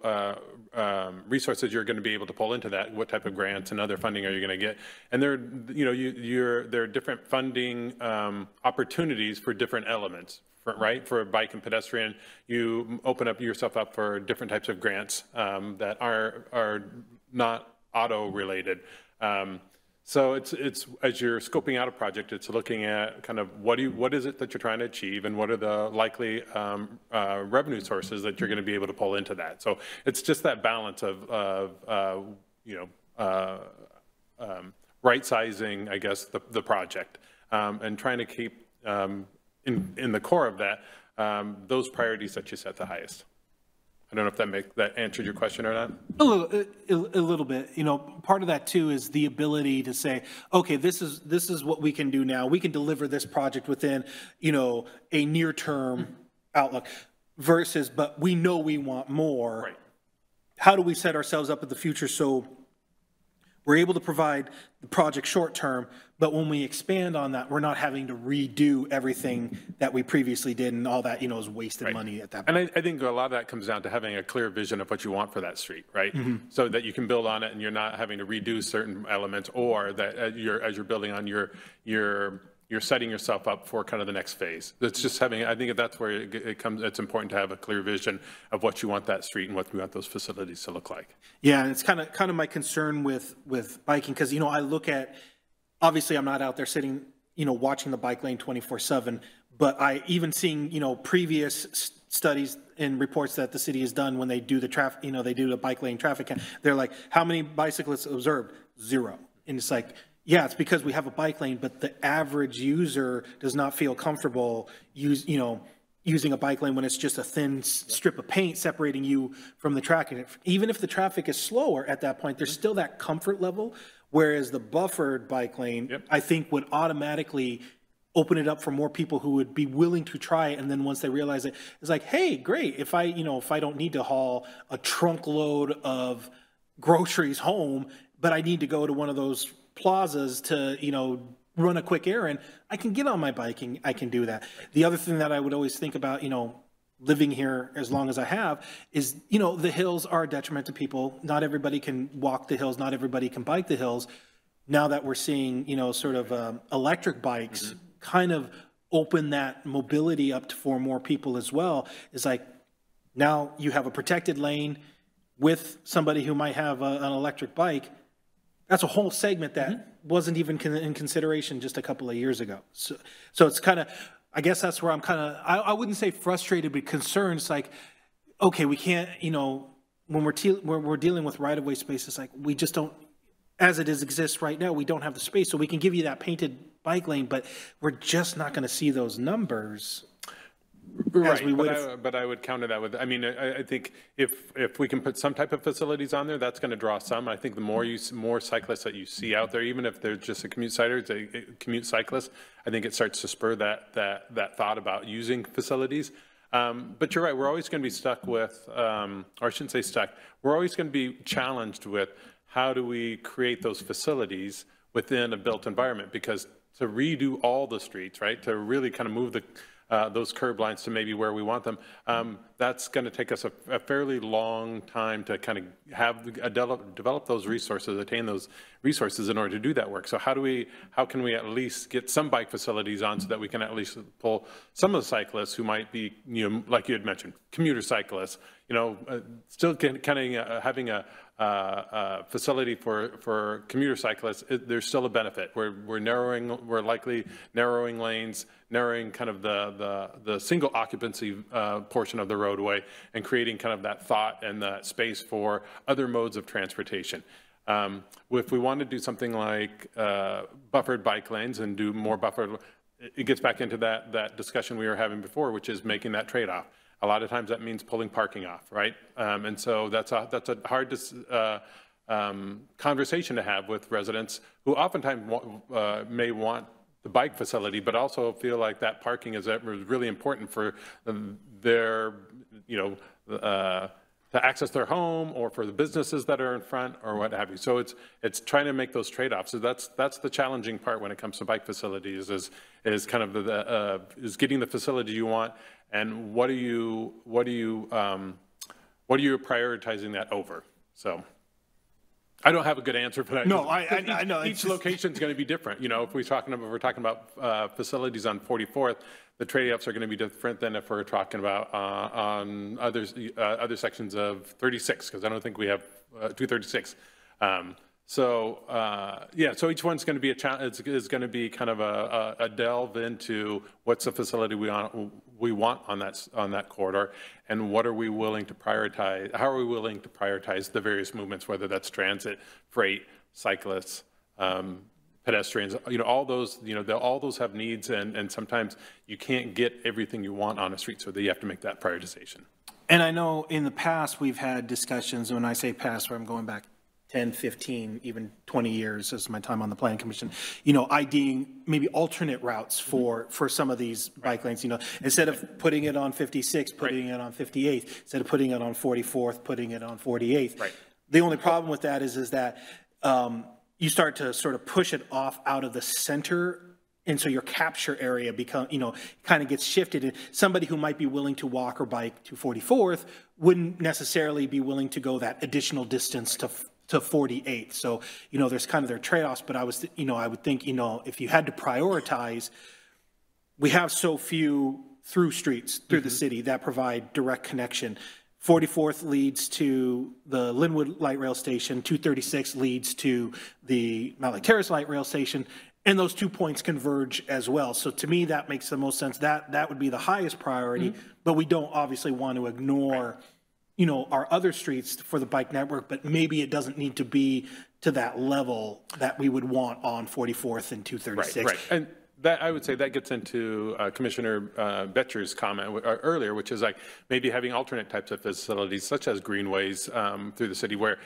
L: resources you're going to be able to pull into that. What type of grants and other funding are you going to get? And there, you know, there are different funding opportunities for different elements. Right, for bike and pedestrian, you open up yourself up for different types of grants that are not auto related. So it's as you're scoping out a project, it's looking at kind of what is it that you're trying to achieve, and what are the likely revenue sources that you're going to be able to pull into that. So it's just that balance of you know, right sizing, I guess, the project, and trying to keep in the core of that, those priorities that you set the highest. I don't know if that answered your question or not.
A: A little bit. You know, part of that too is the ability to say, okay, this is what we can do now. We can deliver this project within, you know, a near-term outlook versus, but we know we want more. Right. How do we set ourselves up in the future so we're able to provide the project short-term, but when we expand on that, we're not having to redo everything that we previously did, and all that, you know, is wasted money at that point.
L: And I think a lot of that comes down to having a clear vision of what you want for that street, right? So that you can build on it and you're not having to redo certain elements, or that as you're building on you're setting yourself up for kind of the next phase. It's just having, I think that's where it's important to have a clear vision of what you want that street and what you want those facilities to look like.
A: Yeah, and it's kind of my concern with biking, because, you know, I look at, obviously I'm not out there sitting, you know, watching the bike lane 24/7, but I even seeing, you know, previous studies and reports that the city has done when they do the traffic, you know, they do the bike lane traffic count. They're like, how many bicyclists observed? 0. And it's like, yeah, it's because we have a bike lane, but the average user does not feel comfortable using a bike lane when it's just a thin strip of paint separating you from the traffic. Even if the traffic is slower at that point, there's still that comfort level, whereas the buffered bike lane, I think, would automatically open it up for more people who would be willing to try it. And then once they realize it, it's like, hey, great. If I don't need to haul a trunk load of groceries home, but I need to go to one of those plazas to, run a quick errand, I can get on my bike and I can do that. The other thing that I would always think about, living here as long as I have is, the hills are a detriment to people. Not everybody can walk the hills. Not everybody can bike the hills. Now that we're seeing, sort of electric bikes kind of open that mobility up for more people as well, is like now you have a protected lane with somebody who might have an electric bike. That's a whole segment that wasn't even in consideration just a couple of years ago. So it's kind of, I guess that's where I'm kind of, I wouldn't say frustrated, but concerned. It's like, okay, we can't, when we're dealing with right-of-way space, it's like we just don't, as it exists right now, we don't have the space. So we can give you that painted bike lane, but we're just not going to see those numbers.
L: Right, but I would counter that with, I think if we can put some type of facilities on there, that's going to draw some. I think the more cyclists that you see out there, even if they're just a commute cyclist, I think it starts to spur that thought about using facilities. But you're right, we're always going to be stuck with, or I shouldn't say stuck, we're always going to be challenged with how do we create those facilities within a built environment, because to redo all the streets, right, to really kind of move those curb lines to maybe where we want them, that's going to take us a fairly long time to kind of have develop those resources, attain those resources in order to do that work. So how can we at least get some bike facilities on so that we can at least pull some of the cyclists who might be, like you had mentioned, commuter cyclists, still kind of having a facility for commuter cyclists, there's still a benefit. We're likely narrowing lanes, narrowing kind of the single occupancy portion of the roadway, and creating kind of that thought and that space for other modes of transportation. If we want to do something like buffered bike lanes and do more buffered, it gets back into that discussion we were having before, which is making that trade-off. A lot of times that means pulling parking off, right? And so that's a hard conversation to have with residents who oftentimes may want the bike facility, but also feel like that parking is really important for their, to access their home or for the businesses that are in front or what have you. So it's trying to make those trade-offs. So that's the challenging part when it comes to bike facilities is kind of is getting the facility you want, and what are you prioritizing that over? So I don't have a good answer for that. No, I know each location is going to be different. If we're talking about facilities on 44th, the trade-offs are going to be different than if we're talking about on other sections of 36, because I don't think we have 236. So each one's going to be is going to be kind of a delve into what's the facility we want on that corridor, and what are we willing to prioritize? How are we willing to prioritize the various movements, whether that's transit, freight, cyclists, pedestrians? All those all those have needs, and sometimes you can't get everything you want on a street, so you have to make that prioritization.
A: And I know in the past we've had discussions, when I say past, where I'm going back 10, 15, even 20 years as my time on the Planning Commission, IDing maybe alternate routes for some of these bike lanes, instead of putting it on 56, putting it on 58th, instead of putting it on 44th, putting it on 48th. Right. The only problem with that is that you start to sort of push it off out of the center, and so your capture area kind of gets shifted. And somebody who might be willing to walk or bike to 44th wouldn't necessarily be willing to go that additional distance to 48th. So, there's kind of their trade-offs, but I would think, if you had to prioritize, we have so few through streets through the city that provide direct connection. 44th leads to the Linwood Light Rail Station, 236 leads to the Mountlake Terrace Light Rail Station, and those 2 points converge as well. So to me, that makes the most sense. That would be the highest priority, but we don't obviously want to ignore our other streets for the bike network, but maybe it doesn't need to be to that level that we would want on 44th and 236.
L: Right. And that, I would say that gets into Commissioner Boettcher's comment earlier, which is like maybe having alternate types of facilities, such as greenways through the city, where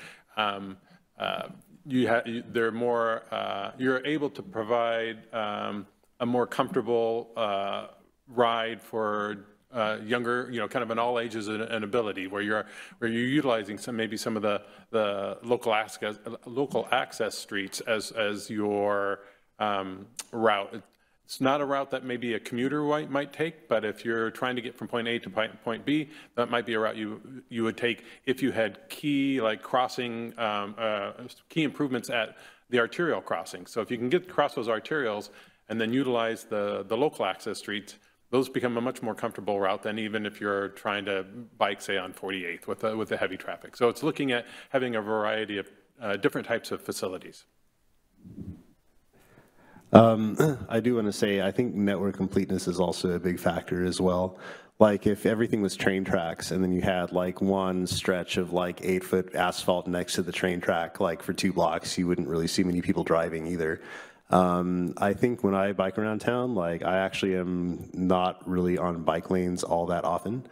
L: you're able to provide a more comfortable ride for younger, kind of an all ages and ability, where you're utilizing maybe some of the local access streets as your route. It's not a route that maybe a commuter might take, but if you're trying to get from point A to point B, that might be a route you would take if you had key crossing key improvements at the arterial crossing. So if you can get across those arterials and then utilize the local access streets, those become a much more comfortable route than even if you're trying to bike, say, on 48th with the heavy traffic. So it's looking at having a variety of different types of facilities.
I: I do want to say, I think network completeness is also a big factor as well. Like if everything was train tracks and then you had one stretch of 8-foot asphalt next to the train track, for 2 blocks, you wouldn't really see many people driving either. I think when I bike around town, I actually am not really on bike lanes all that often.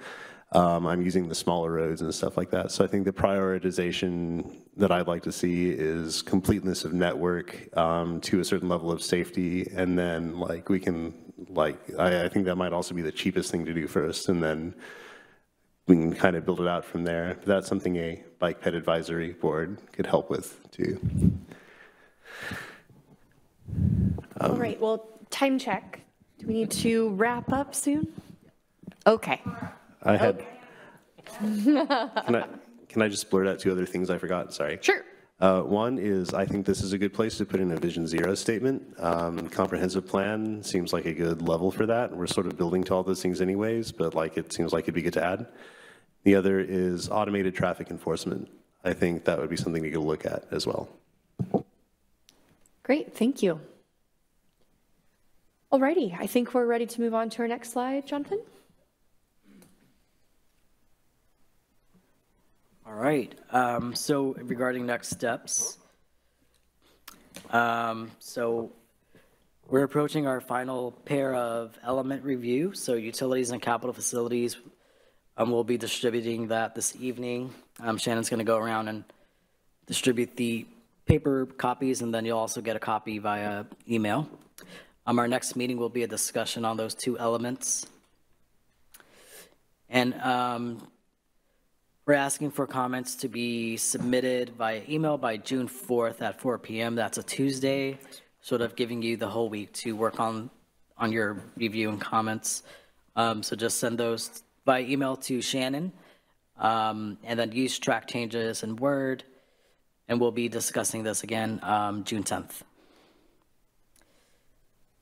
I: I'm using the smaller roads and stuff like that. So I think the prioritization that I'd like to see is completeness of network to a certain level of safety. And then we can, I think that might also be the cheapest thing to do first. And then we can kind of build it out from there. That's something a bike ped advisory board could help with too.
K: All right, well, time check. Do we need to wrap up soon? Okay.
I: I had, can I just blurt out 2 other things I forgot? Sorry.
K: Sure.
I: One is I think this is a good place to put in a Vision Zero statement. Comprehensive plan seems like a good level for that. We're sort of building to all those things anyways, but it seems like it'd be good to add. The other is automated traffic enforcement. I think that would be something to go look at as well.
K: Great, thank you. Alrighty, I think we're ready to move on to our next slide, Jonathan.
F: All right, so regarding next steps, so we're approaching our final pair of element review. So utilities and capital facilities, we'll be distributing that this evening. Shannon's going to go around and distribute the paper copies, and then you'll also get a copy via email. Our next meeting will be a discussion on those 2 elements. And we're asking for comments to be submitted via email by June 4th at 4 p.m. That's a Tuesday, sort of giving you the whole week to work on your review and comments. So just send those by email to Shannon, and then use track changes in Word, and we'll be discussing this again June 10th.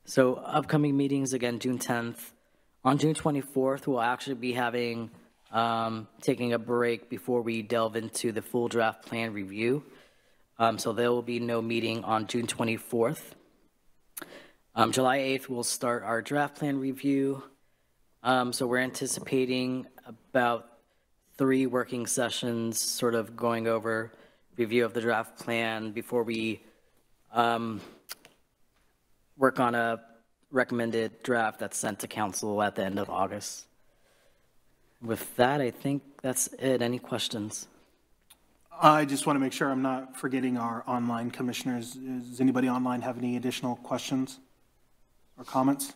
F: So upcoming meetings, again, June 10th. On June 24th, we'll actually be having, taking a break before we delve into the full draft plan review. So there will be no meeting on June 24th. July 8th, we'll start our draft plan review. So we're anticipating about 3 working sessions, sort of going over review of the draft plan before we work on a recommended draft that's sent to council at the end of August. With that, I think that's it. Any questions?
A: I just want to make sure I'm not forgetting our online commissioners. Does anybody online have any additional questions or comments?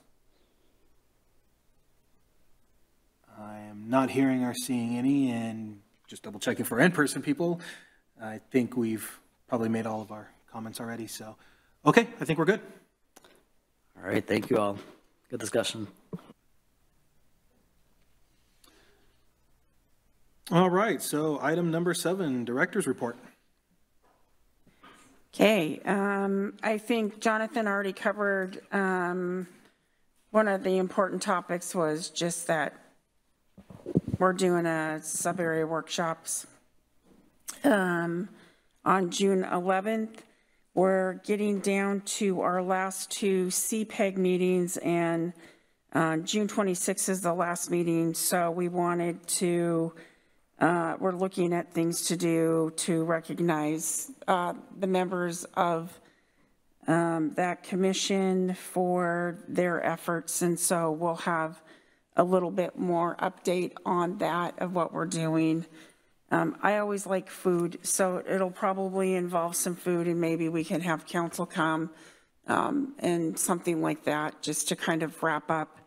A: I am not hearing or seeing any, and just double checking for in-person people. I think we've probably made all of our comments already, so. Okay, I think we're good.
F: All right, thank you all. Good discussion.
A: All right, so item number 7, director's report.
E: Okay, I think Jonathan already covered one of the important topics was just that we're doing a sub-area workshops on June 11th. We're getting down to our last 2 CPEG meetings, and June 26th is the last meeting. So we wanted to, we're looking at things to do to recognize the members of that commission for their efforts. And so we'll have a little bit more update on that of what we're doing. I always like food, so it'll probably involve some food, and maybe we can have council come and something like that, just to kind of wrap up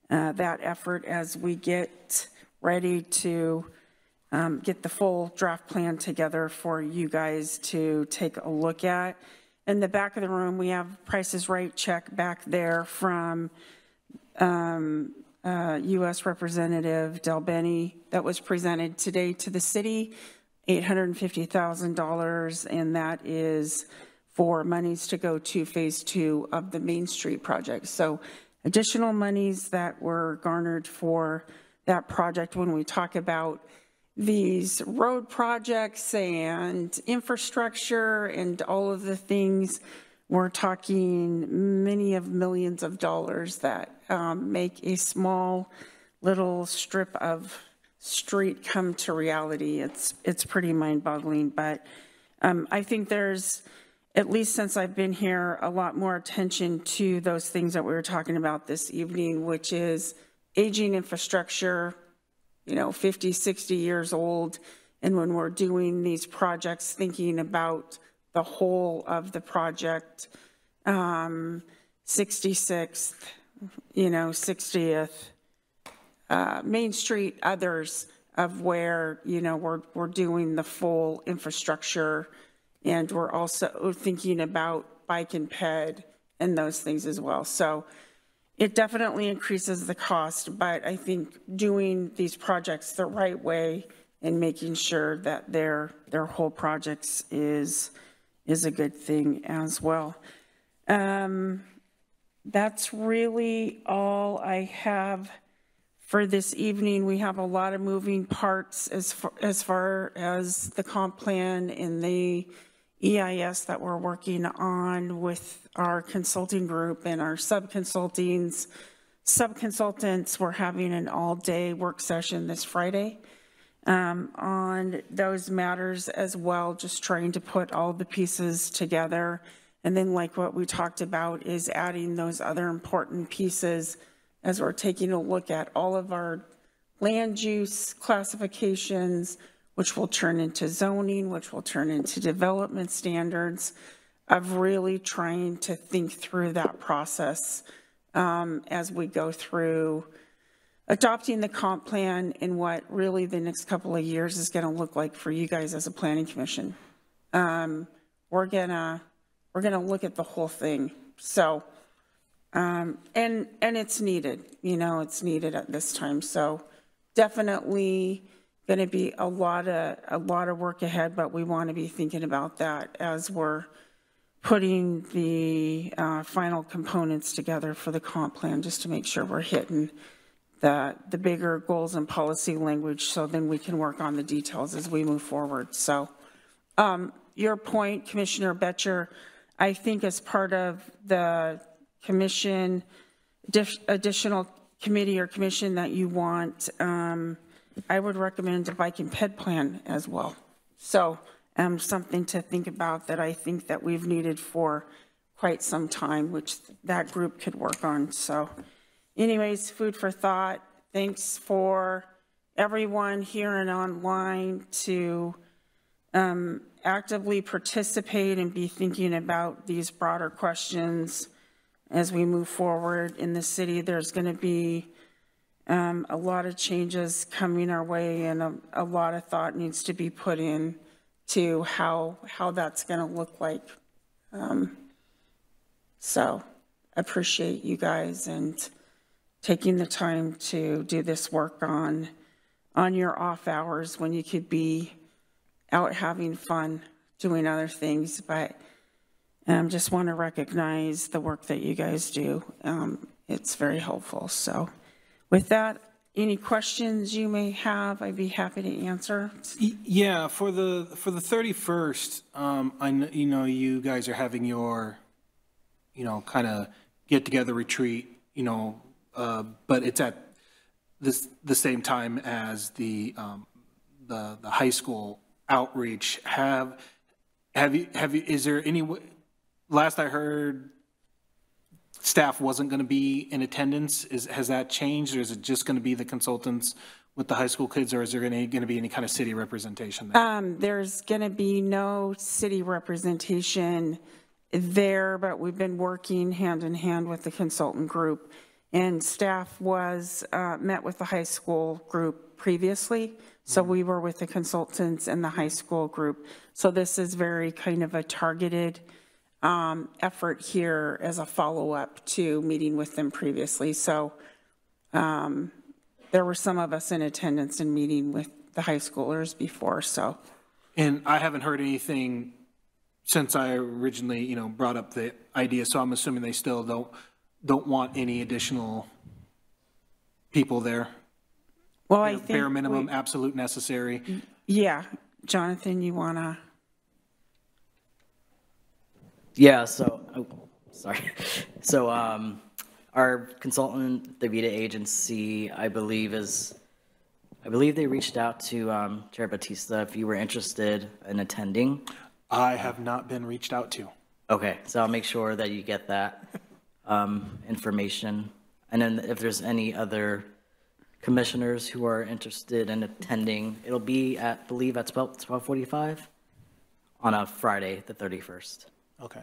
E: that effort as we get ready to get the full draft plan together for you guys to take a look at. In the back of the room, we have Price is Right check back there from U.S. Representative Del Benny that was presented today to the city, $850,000, and that is for monies to go to phase 2 of the Main Street project. So additional monies that were garnered for that project. When we talk about these road projects and infrastructure and all of the things, we're talking many of millions of dollars that make a small little strip of street come to reality. It's pretty mind-boggling, but I think there's, at least since I've been here, a lot more attention to those things that we were talking about this evening, which is aging infrastructure, 50, 60 years old. And when we're doing these projects, thinking about the whole of the project, 66th, 60th, Main Street, others of where, we're doing the full infrastructure, and we're also thinking about bike and ped and those things as well. So it definitely increases the cost, but I think doing these projects the right way and making sure that their whole projects is a good thing as well. That's really all I have for this evening. We have a lot of moving parts as far as the comp plan and the EIS that we're working on with our consulting group and our subconsultants. We're having an all-day work session this Friday on those matters as well, just trying to put all the pieces together. And then, like what we talked about, is adding those other important pieces as we're taking a look at all of our land use classifications, which will turn into zoning, which will turn into development standards, of really trying to think through that process as we go through adopting the comp plan and what really the next couple of years is going to look like for you guys as a planning commission. We're gonna look at the whole thing. So, and it's needed. It's needed at this time. So, definitely going to be a lot of work ahead, but we want to be thinking about that as we're putting the final components together for the comp plan, just to make sure we're hitting the bigger goals and policy language, so then we can work on the details as we move forward. So your point, Commissioner Betcher, I think as part of the commission, additional committee or commission that you want, I would recommend a bike and ped plan as well. So something to think about that I think that we've needed for quite some time, which that group could work on. So anyways, food for thought. Thanks for everyone here and online to actively participate and be thinking about these broader questions as we move forward in the city. There's going to be a lot of changes coming our way, and a lot of thought needs to be put in to how that's going to look like. So I appreciate you guys and taking the time to do this work on your off hours when you could be out having fun doing other things. But just want to recognize the work that you guys do. It's very helpful. So with that, any questions you may have, I'd be happy to answer.
A: Yeah, for the 31st, I know you guys are having your, kind of get together retreat, but it's at the same time as the high school outreach. Is there any? Last I heard, staff wasn't going to be in attendance. Has that changed, or is it just going to be the consultants with the high school kids, or is there going to be any kind of city representation there?
E: There's going to be no city representation there, but we've been working hand in hand with the consultant group. And staff was met with the high school group previously. So we were with the consultants and the high school group. So this is very kind of a targeted effort here as a follow-up to meeting with them previously. So there were some of us in attendance and meeting with the high schoolers before, so.
A: And I haven't heard anything since I originally, brought up the idea, so I'm assuming they still don't want any additional people there.
E: Well, I think
A: bare minimum, absolute necessary.
E: Yeah, Jonathan, you wanna?
F: Yeah, so, sorry. So our consultant, the Vita agency, I believe they reached out to Chair Batista if you were interested in attending.
A: I have not been reached out to.
F: Okay, so I'll make sure that you get that information. And then if there's any other commissioners who are interested in attending, it'll be at, I believe, at 12:45 on a Friday, the 31st.
A: Okay.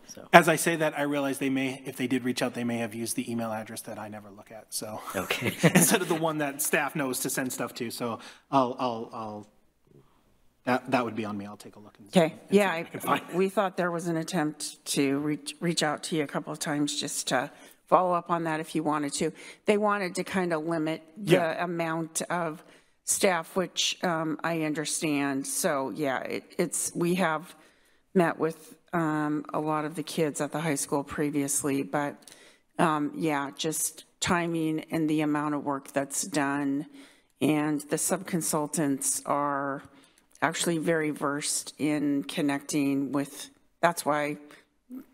F: So.
A: As I say that, I realize if they did reach out, they may have used the email address that I never look at. So
F: okay.
A: Instead of the one that staff knows to send stuff to. So that would be on me. I'll take a look.
E: Okay. Yeah, we thought there was an attempt to reach out to you a couple of times just to follow up on that if you wanted to. They wanted to kind of limit the amount of staff, which I understand. So yeah, we have met with a lot of the kids at the high school previously, but yeah, just timing and the amount of work that's done. And the sub-consultants are actually very versed in connecting with, that's why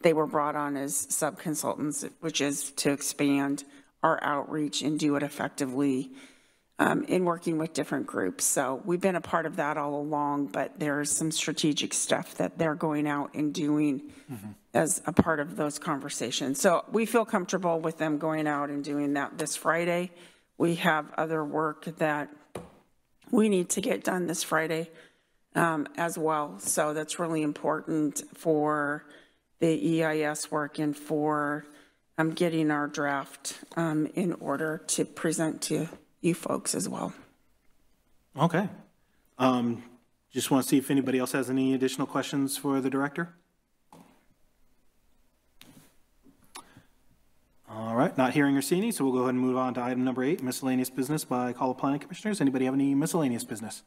E: they were brought on as sub-consultants, which is to expand our outreach and do it effectively in working with different groups. So we've been a part of that all along, but there's some strategic stuff that they're going out and doing as a part of those conversations. So we feel comfortable with them going out and doing that this Friday. We have other work that we need to get done this Friday as well. So that's really important for the EIS work and for getting our draft in order to present to you folks as well.
A: Okay. Just want to see if anybody else has any additional questions for the director. All right, not hearing or seeing any, so we'll go ahead and move on to item number 8, miscellaneous business by call of planning commissioners. Anybody have any miscellaneous business?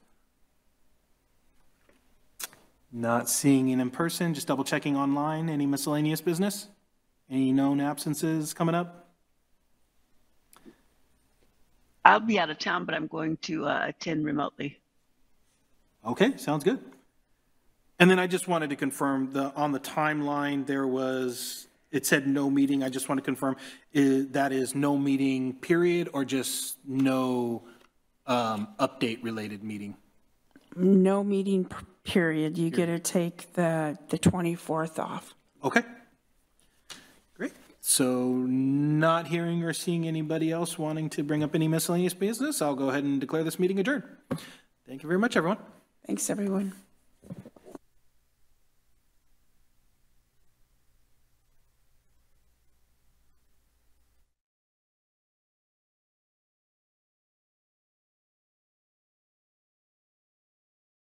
A: Not seeing it in person, just double checking online. Any miscellaneous business? Any known absences coming up?
J: I'll be out of town, but I'm going to attend remotely.
A: Okay, sounds good. And then I just wanted to confirm on the timeline there was, it said no meeting. I just want to confirm that is no meeting period or just no update related meeting?
E: No meeting period. You get to take the 24th off.
A: Okay. Great. So not hearing or seeing anybody else wanting to bring up any miscellaneous business, I'll go ahead and declare this meeting adjourned. Thank you very much, everyone.
E: Thanks, everyone.